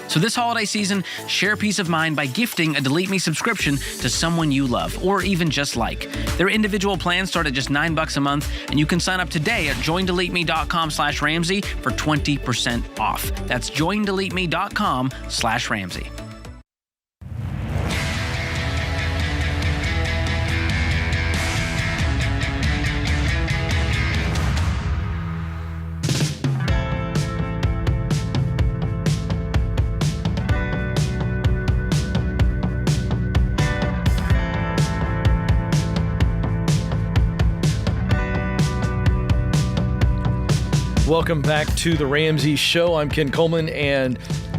So this holiday season, share peace of mind by gifting a Delete Me subscription to someone you love, or even just like. Their individual plans start at just $9 a month, and you can sign up today at joindeleteme.com/Ramsey for 20% off. That's joindeleteme.com/Ramsey. Welcome back to The Ramsey Show. I'm Ken Coleman, and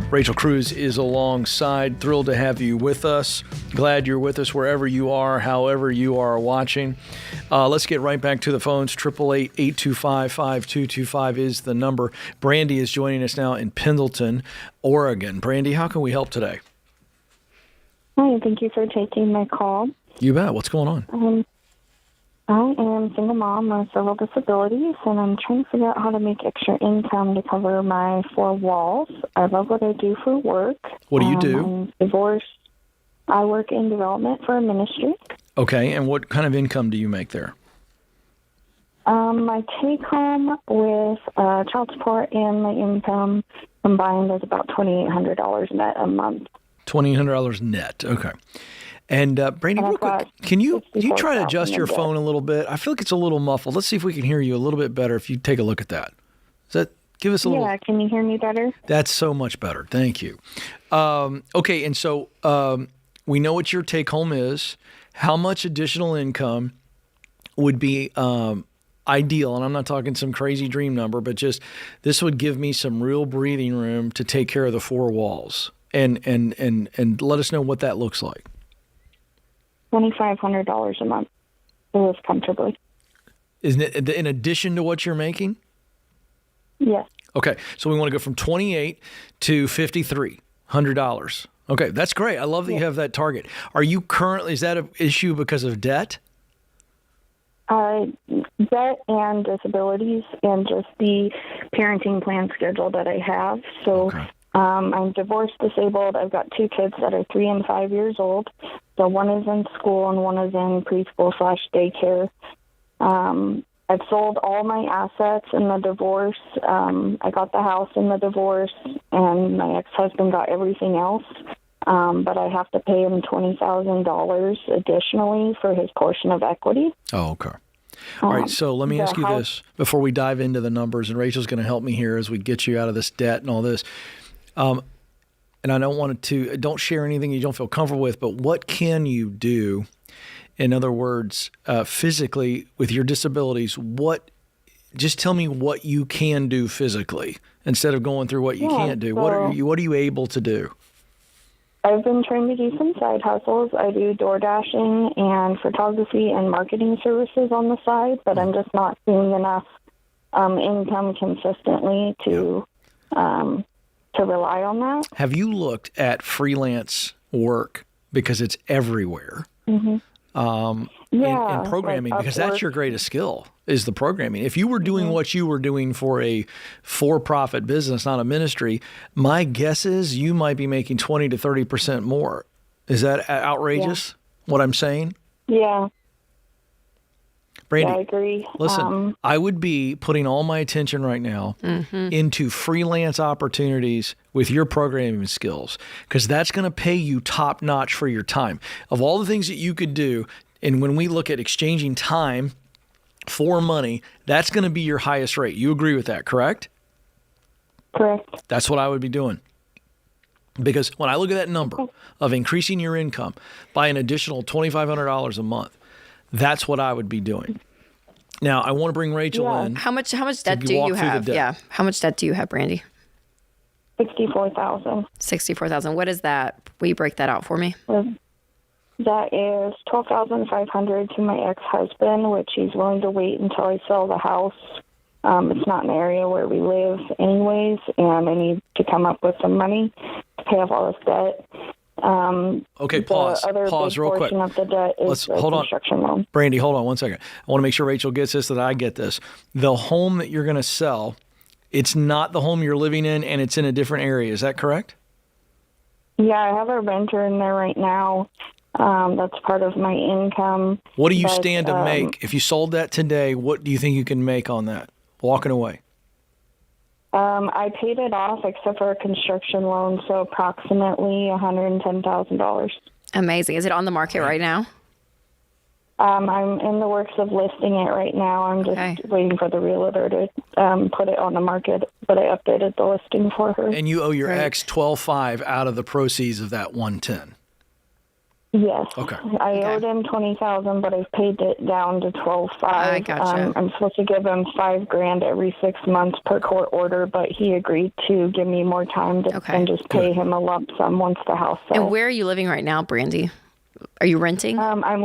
Rachel Cruze is alongside. Thrilled to have you with us. Glad you're with us wherever you are, however you are watching. Let's get right back to the phones. 888-825-5225 is the number. Brandy is joining us now in Pendleton, Oregon. Brandy, how can we help today? Hi, thank you for taking my call. You bet. What's going on? I am a single mom with several disabilities, and I'm trying to figure out how to make extra income to cover my 4 walls. I love what I do for work. What do you do? I'm divorced. I work in development for a ministry. Okay, and what kind of income do you make there? My take-home with child support and my income combined is about $2,800 net a month. $2,800 net. Okay. And Brandy, real quick, can you try to adjust your phone a little bit? I feel like it's a little muffled. Let's see if we can hear you a little bit better if you take a look at that. Does that give us a little? Yeah, can you hear me better? That's so much better. Thank you. Okay, and so we know what your take home is. How much additional income would be ideal? And I'm not talking some crazy dream number, but just this would give me some real breathing room to take care of the 4 walls. And let us know what that looks like. $2,500 a month. Live comfortably. Isn't it in addition to what you're making? Yes. Okay, so we want to go from $2,800 to $5,300. Okay, that's great. I love that you have that target. Are you currently? Is that an issue because of debt? Debt and disabilities, and just the parenting plan schedule that I have. So. Okay. I'm divorced, disabled. I've got 2 kids that are 3 and 5 years old. So one is in school and one is in preschool/daycare. I've sold all my assets in the divorce. I got the house in the divorce, and my ex-husband got everything else. But I have to pay him $20,000 additionally for his portion of equity. Oh, okay. All right, so let me ask you this before we dive into the numbers, and Rachel's going to help me here as we get you out of this debt and all this. And I don't share anything you don't feel comfortable with, but what can you do? In other words, physically with your disabilities, just tell me what you can do physically instead of going through what you can't do. What are you able to do? I've been trying to do some side hustles. I do door dashing and photography and marketing services on the side, but I'm just not seeing enough income consistently to rely on that. Have you looked at freelance work, because it's everywhere? Mm-hmm. In programming, because that's your greatest skill, is the programming. If you were doing what you were doing for a for-profit business, not a ministry, my guess is you might be making 20 to 30% more. Is that outrageous, what I'm saying? Yeah. Brandy, I agree. Listen, I would be putting all my attention right now into freelance opportunities with your programming skills, because that's going to pay you top notch for your time. Of all the things that you could do, and when we look at exchanging time for money, that's going to be your highest rate. You agree with that, correct? Correct. That's what I would be doing. Because when I look at that number of increasing your income by an additional $2,500 a month, that's what I would be doing. Now, I want to bring Rachel in. How much debt do you have? Yeah. How much debt do you have, Brandy? $64,000. $64,000. What is that? Will you break that out for me? That is $12,500 to my ex-husband, which he's willing to wait until I sell the house. It's not an area where we live anyways, and I need to come up with some money to pay off all this debt. Okay, pause real quick. Of the debt is hold construction loan. Brandy, hold on one second. I want to make sure Rachel gets this, that I get this. The home that you're going to sell, it's not the home you're living in, and it's in a different area. Is that correct? Yeah, I have a renter in there right now. That's part of my income. What do you stand to make? If you sold that today, what do you think you can make on that, walking away? I paid it off except for a construction loan, so approximately $110,000. Amazing. Is it on the market right now? I'm in the works of listing it right now. I'm just waiting for the realtor to put it on the market, but I updated the listing for her. And you owe your ex $12,500 out of the proceeds of that $110,000. Yes. Okay. I owed him $20,000, but I've paid it down to $12,500. I gotcha. I'm supposed to give him $5,000 every 6 months per court order, but he agreed to give me more time to and just pay him a lump sum once the house sells. And where are you living right now, Brandy? Are you renting? I'm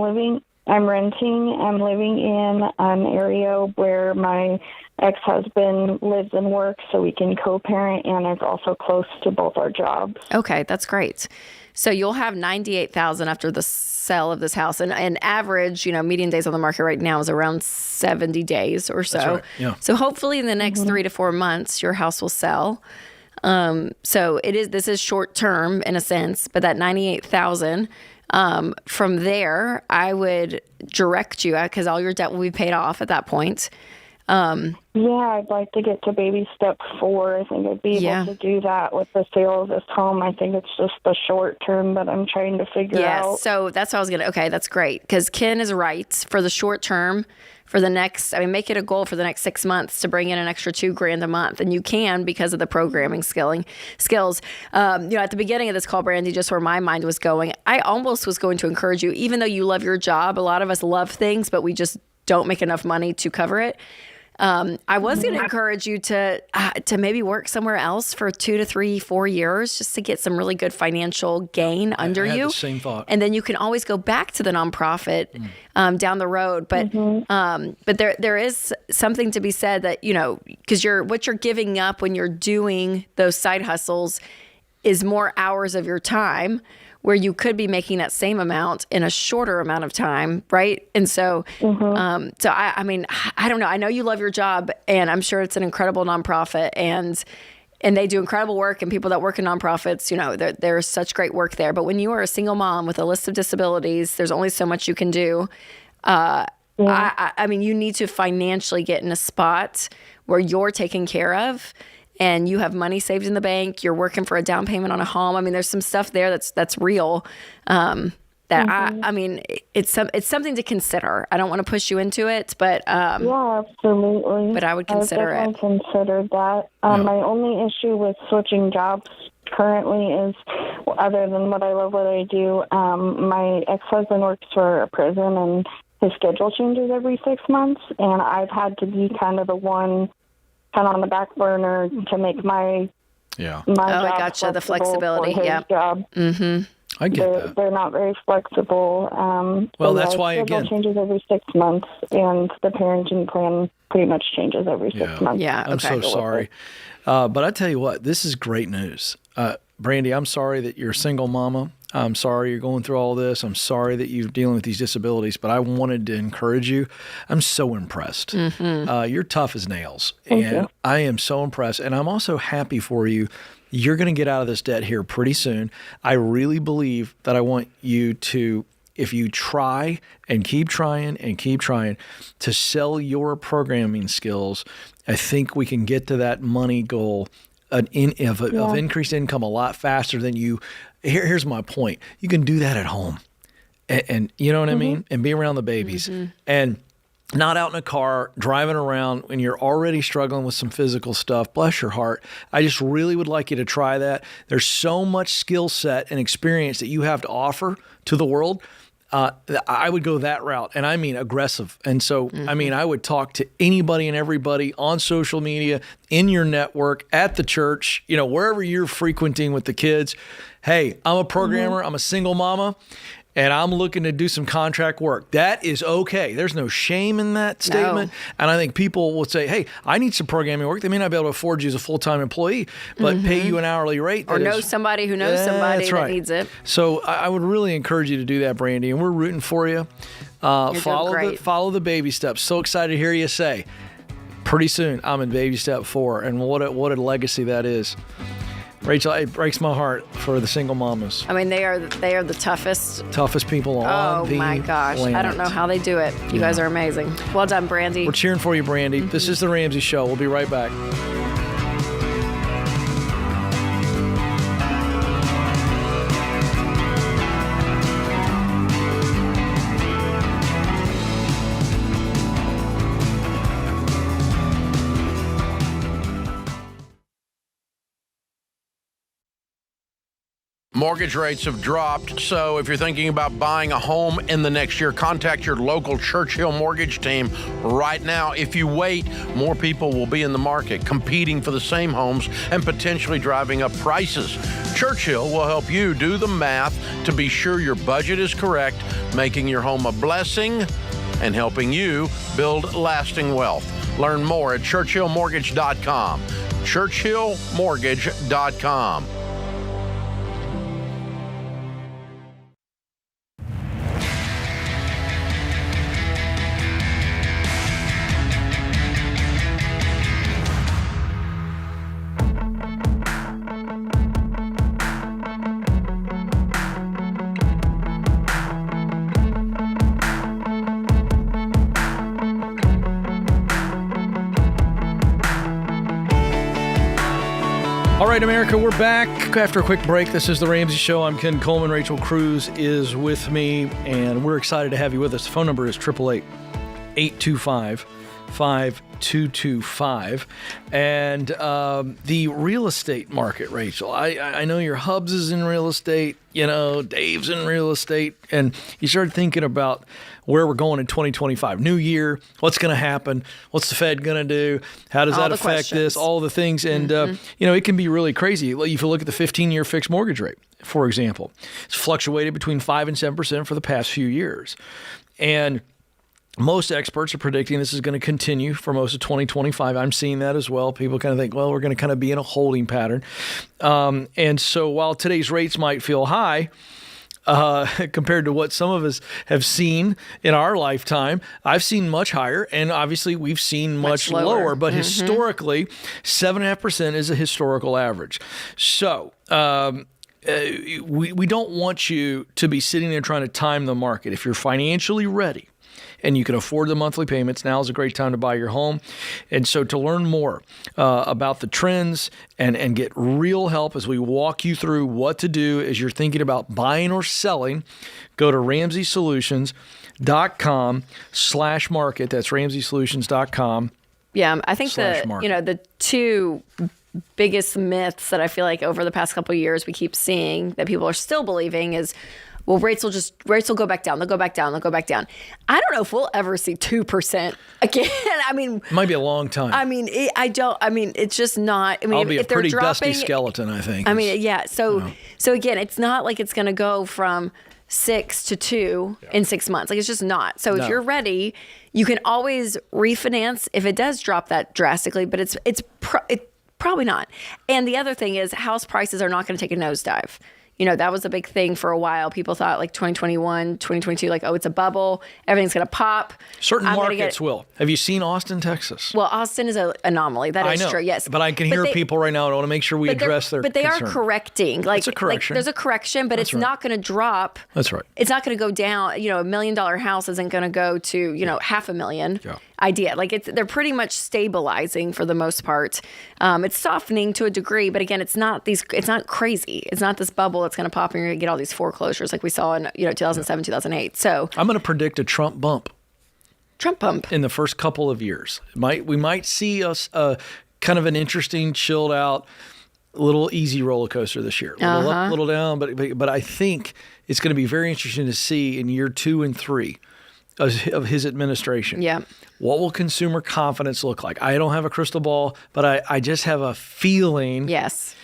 renting. I'm living in an area where my ex-husband lives and works, so we can co-parent, and it's also close to both our jobs. Okay, that's great. So you'll have $98,000 after the sale of this house, and average, median days on the market right now is around 70 days or so. That's right. Yeah. So hopefully in the next 3 to 4 months, your house will sell. So this is short term in a sense, but that $98,000. From there, I would direct you, because all your debt will be paid off at that point. I'd like to get to baby step 4. I think I'd be able to do that with the sale of this home. I think it's just the short term that I'm trying to figure out. Yes, so that's what I was going to, okay, that's great. Because Ken is right. For the short term, for the next, make it a goal for the next 6 months to bring in an extra $2,000 a month. And you can, because of the programming skills. At the beginning of this call, Brandy, just where my mind was going, I almost was going to encourage you, even though you love your job, a lot of us love things, but we just don't make enough money to cover it. I was going to encourage you to maybe work somewhere else for 2 to 3, 4 years, just to get some really good financial gain under I had you. The same thought. And then you can always go back to the nonprofit down the road. But there is something to be said that, because what you're giving up when you're doing those side hustles is more hours of your time, where you could be making that same amount in a shorter amount of time, right? And so, I don't know. I know you love your job, and I'm sure it's an incredible nonprofit, and they do incredible work. And people that work in nonprofits, there's such great work there. But when you are a single mom with a list of disabilities, there's only so much you can do. You need to financially get in a spot where you're taken care of, and you have money saved in the bank, you're working for a down payment on a home. There's some stuff there that's real. It's something to consider. I don't want to push you into it, but absolutely. But I would consider it. I've definitely considered that. My only issue with switching jobs currently is, other than what I love what I do, my ex-husband works for a prison, and his schedule changes every 6 months, and I've had to be kind of the one on the back burner to make my job I gotcha, the flexibility. Job. Mm-hmm. I get that. They're not very flexible. That's why, again, changes every 6 months, and the parenting plan pretty much changes every 6 months. Yeah, I'm so sorry. But I tell you what, this is great news. Brandy, I'm sorry that you're a single mama. I'm sorry you're going through all this. I'm sorry that you're dealing with these disabilities, but I wanted to encourage you. I'm so impressed. You're tough as nails. Thank you. I am so impressed. And I'm also happy for you. You're going to get out of this debt here pretty soon. I really believe that I want you to, if you try and keep trying and keep trying to sell your programming skills, I think we can get to that money goal of increased income a lot faster than you. Here's my point. You can do that at home. And you know what I mean? And be around the babies. And not out in a car, driving around when you're already struggling with some physical stuff. Bless your heart. I just really would like you to try that. There's so much skill set and experience that you have to offer to the world. I would go that route, and I mean aggressive. And so, I mean, I would talk to anybody and everybody on social media, in your network, at the church, wherever you're frequenting with the kids. Hey, I'm a programmer. I'm a single mama. And I'm looking to do some contract work. That is okay. There's no shame in that statement. No. And I think people will say, hey, I need some programming work. They may not be able to afford you as a full-time employee, but pay you an hourly rate. Or know somebody who knows somebody that needs it. So I would really encourage you to do that, Brandy. And we're rooting for you. Follow the baby steps. So excited to hear you say, pretty soon I'm in baby step 4. And what a legacy that is. Rachel, it breaks my heart for the single mamas. I mean, they are the toughest people on the my gosh. planet. I don't know how they do it. You guys are amazing. Well done, Brandy. We're cheering for you, Brandy. This is The Ramsey Show. We'll be right back. Mortgage rates have dropped, so if you're thinking about buying a home in the next year, contact your local Churchill mortgage team right now. If you wait, more people will be in the market competing for the same homes and potentially driving up prices. Churchill will help you do the math to be sure your budget is correct, making your home a blessing and helping you build lasting wealth. Learn more at churchillmortgage.com. churchillmortgage.com. All right, America, we're back after a quick break. This is The Ramsey Show. I'm Ken Coleman. Rachel Cruze is with me, and we're excited to have you with us. The phone number is 888-825-5225. And the real estate market, Rachel, I know your Hubs is in real estate, Dave's in real estate, and you started thinking about where we're going in 2025. New year, what's going to happen? What's the Fed going to do? How does that affect this? All the things. And, it can be really crazy. If you look at the 15-year fixed mortgage rate, for example, it's fluctuated between 5 and 7% for the past few years. And most experts are predicting this is going to continue for most of 2025. I'm seeing that as well. People kind of think, well, we're going to kind of be in a holding pattern. And so while today's rates might feel high, compared to what some of us have seen in our lifetime, I've seen much higher, and obviously we've seen much lower. But historically, 7.5% is a historical average. So we don't want you to be sitting there trying to time the market. If you're financially ready and you can afford the monthly payments, now is a great time to buy your home. And so to learn more about the trends and get real help as we walk you through what to do as you're thinking about buying or selling, go to RamseySolutions.com/market. That's RamseySolutions.com. Yeah, I think the two biggest myths that I feel like over the past couple of years we keep seeing that people are still believing is well, rates will go back down. They'll go back down. They'll go back down. I don't know if we'll ever see 2% again. I mean, it might be a long time. I mean, it's just not. I mean, I'll be if a pretty they're dropping, dusty skeleton, I think. I mean, yeah. So again, it's not like it's going to go from 6 to 2 in 6 months. Like, it's just not. So if you're ready, you can always refinance if it does drop that drastically, but it's probably not. And the other thing is, house prices are not going to take a nosedive. You know, that was a big thing for a while. People thought like 2021, 2022, like, oh, it's a bubble. Everything's going to pop. Certain markets will. Have you seen Austin, Texas? Well, Austin is an anomaly. That is true, yes. But I can hear people right now. I want to make sure we address their But they concern. are correcting. Like, it's a correction. There's a correction, but it's not going to drop. That's right. It's not going to go down. You know, $1 million house isn't going to go to, you know, $500,000. Yeah. Idea. Like, they're pretty much stabilizing for the most part. It's softening to a degree, but again, it's not crazy. It's not this bubble that's going to pop and you're going to get all these foreclosures like we saw in 2007, 2008. So I'm going to predict a Trump bump. Trump bump in the first couple of years. We might see us kind of an interesting, chilled out, little easy roller coaster this year. A little up, little down, but I think it's going to be very interesting to see in year 2 and 3 of his administration. Yeah. What will consumer confidence look like? I don't have a crystal ball, but I just have a feeling. Yes.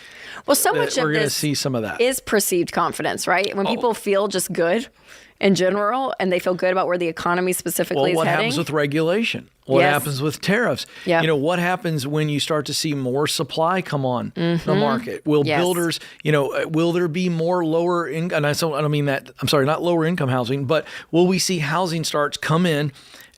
Well, so much of we're going to this see some of that. Is perceived confidence, right? When people feel just good in general and they feel good about where the economy specifically is heading. What happens with regulation? What happens with tariffs? Yep. You know, what happens when you start to see more supply come on the market? Will builders, will there be more lower income? And I don't mean that, I'm sorry, not lower income housing, but will we see housing starts come in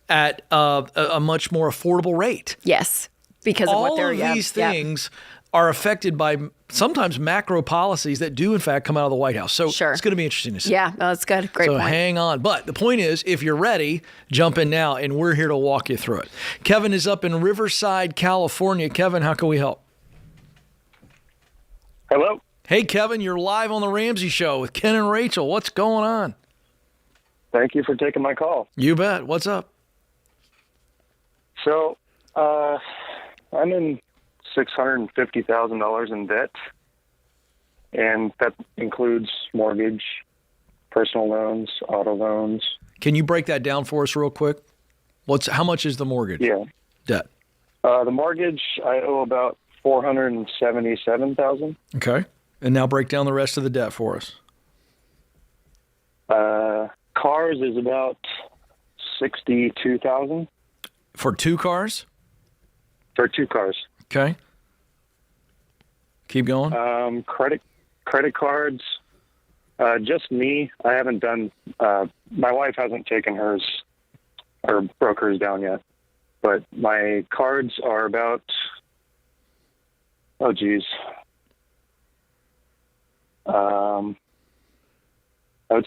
at a much more affordable rate? Yes, because of what they're... All of these things are affected by sometimes macro policies that do, in fact, come out of the White House. So it's going to be interesting to see. Yeah, that's good. Great point. So hang on. But the point is, if you're ready, jump in now, and we're here to walk you through it. Kevin is up in Riverside, California. Kevin, how can we help? Hello. Hey, Kevin, you're live on the Ramsey Show with Ken and Rachel. What's going on? Thank you for taking my call. You bet. What's up? So, I'm in $650,000 in debt, and that includes mortgage, personal loans, auto loans. Can you break that down for us real quick? How much is the mortgage? Yeah. Debt. The mortgage, I owe about $477,000. Okay. And now break down the rest of the debt for us. Cars is about $62,000. For 2 cars? For 2 cars. Okay. Keep going. Credit cards, just me. I haven't done, my wife hasn't taken hers or broke hers down yet. But my cards are about, I would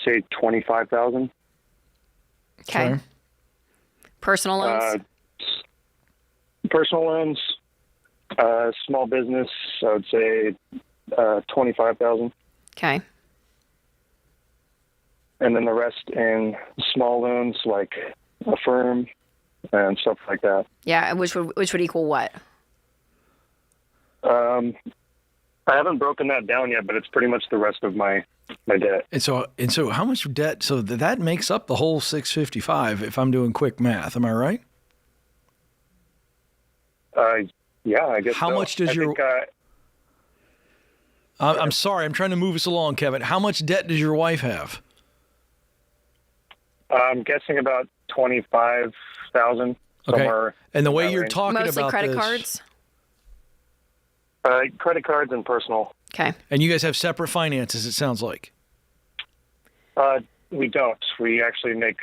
say 25,000. Okay. Personal loans? Personal loans, small business, I would say 25,000. Okay. And then the rest in small loans, like a firm and stuff like that. Yeah, which would equal what? I haven't broken that down yet, but it's pretty much the rest of my debt. And so how much debt? So that makes up the whole 655 if I'm doing quick math. Am I right? Yeah, I guess. How much does I'm sorry, I'm trying to move us along, Kevin. How much debt does your wife have? I'm guessing about 25,000. Okay. And the way you're talking mostly about credit this, cards? Credit cards and personal. Okay. And you guys have separate finances, it sounds like. We don't. We actually make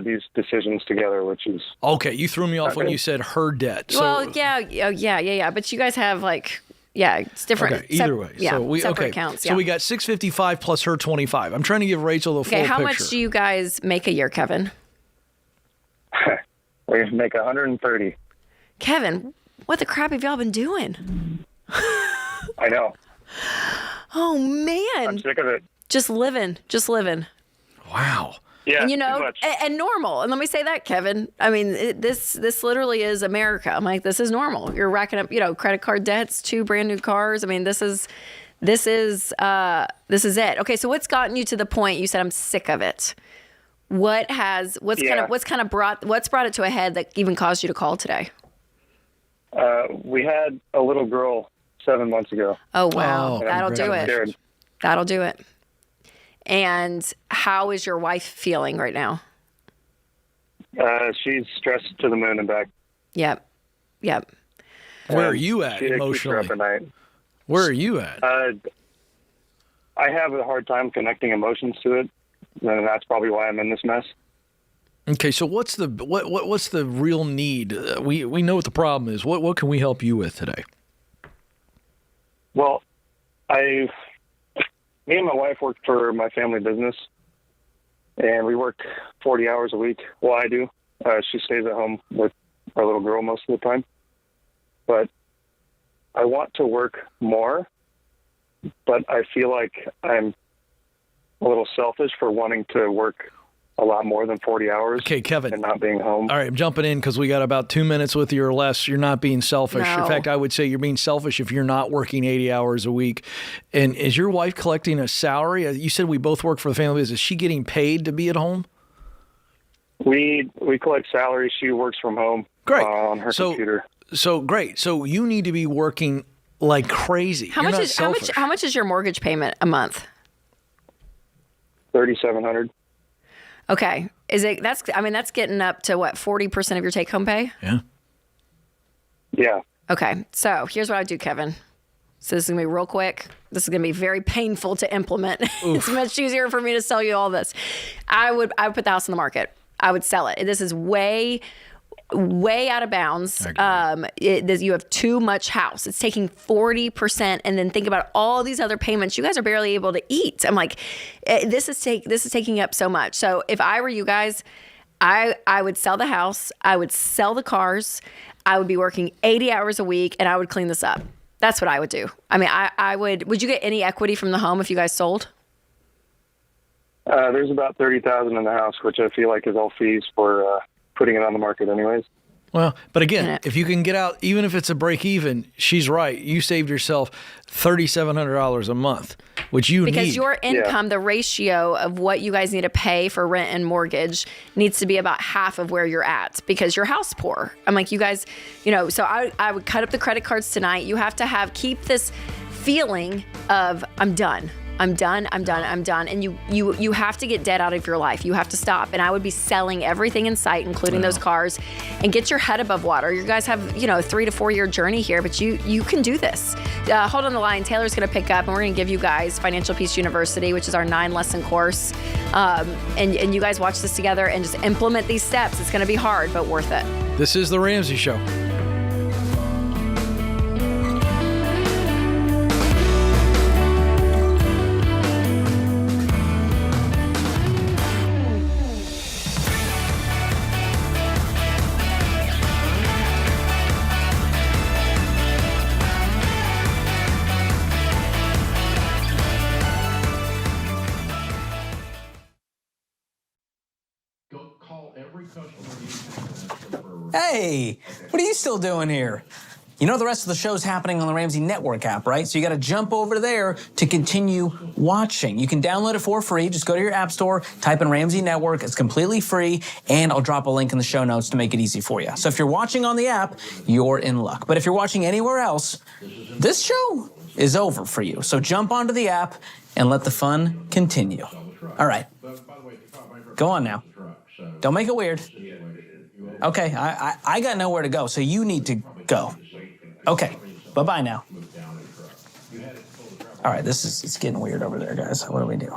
these decisions together, which is... Okay, you threw me off when you said her debt. Well, yeah. But you guys have it's different. Okay, either way. Yeah, so separate accounts. Yeah. So we got 655 plus her 25. I'm trying to give Rachel the full picture. Okay, how much do you guys make a year, Kevin? We make 130. Kevin, what the crap have y'all been doing? I know. Oh, man. I'm sick of it. Just living. Wow. Yeah, and and normal. And let me say that, Kevin. I mean, this literally is America. I'm like, this is normal. You're racking up, credit card debts, 2 brand new cars. I mean, this is This is it. Okay, so what's gotten you to the point you said I'm sick of it? What's brought it to a head that even caused you to call today? We had a little girl 7 months ago. Oh wow, And that'll I'm do it. scared. That'll do it. And how is your wife feeling right now? She's stressed to the moon and back. Yep. Where are you at She keeps her emotionally? up at night. Where are you at? I have a hard time connecting emotions to it, and that's probably why I'm in this mess. Okay, so what's the real need? We know what the problem is. What can we help you with today? Well, me and my wife work for my family business, and we work 40 hours a week. Well, I do. She stays at home with our little girl most of the time. But I want to work more, but I feel like I'm a little selfish for wanting to work a lot more than 40 hours. Okay, Kevin. And not being home. All right, I'm jumping in because we got about 2 minutes with you or less. You're not being selfish. No. In fact, I would say you're being selfish if you're not working 80 hours a week. And is your wife collecting a salary? You said we both work for the family business. Is she getting paid to be at home? We collect salary. She works from home. Great. On her computer. So great. So you need to be working like crazy. How You're much not is selfish. how much is your mortgage payment a month? $3,700. Okay. That's getting up to what, 40% of your take home pay? Yeah. Yeah. Okay. So here's what I do, Kevin. So this is gonna be real quick. This is gonna be very painful to implement. It's much easier for me to sell you all this. I would put the house on the market. I would sell it. This is way out of bounds. You have too much house. It's taking 40%, and then think about all these other payments. You guys are barely able to eat. I'm like, this is taking up so much. So if I were you guys, I would sell the house. I would sell the cars. I would be working 80 hours a week, and I would clean this up. That's what I would do. I mean, I would. Would you get any equity from the home if you guys sold? There's about $30,000 in the house, which I feel like is all fees for putting it on the market anyways. Well, but again, if you can get out, even if it's a break even, she's right. You saved yourself $3,700 a month, which you need. Because your income, the ratio of what you guys need to pay for rent and mortgage needs to be about half of where you're at because you're house poor. I'm like, you guys, so I would cut up the credit cards tonight. You have to keep this feeling of I'm done. And you have to get debt out of your life. You have to stop. And I would be selling everything in sight, including those cars, and get your head above water. You guys have, a 3 to 4 year journey here, but you can do this. Hold on the line. Taylor's going to pick up, and we're going to give you guys Financial Peace University, which is our 9-lesson course. And you guys watch this together and just implement these steps. It's going to be hard, but worth it. This is The Ramsey Show. Hey, what are you still doing here? You know the rest of the show's happening on the Ramsey Network app, right? So you got to jump over there to continue watching. You can download it for free. Just go to your app store, type in Ramsey Network. It's completely free, and I'll drop a link in the show notes to make it easy for you. So if you're watching on the app, you're in luck. But if you're watching anywhere else, this show is over for you. So jump onto the app and let the fun continue. All right. Go on now. Don't make it weird. Okay, I got nowhere to go, so you need to go. Okay, bye-bye now. All right, it's getting weird over there, guys. What do we do?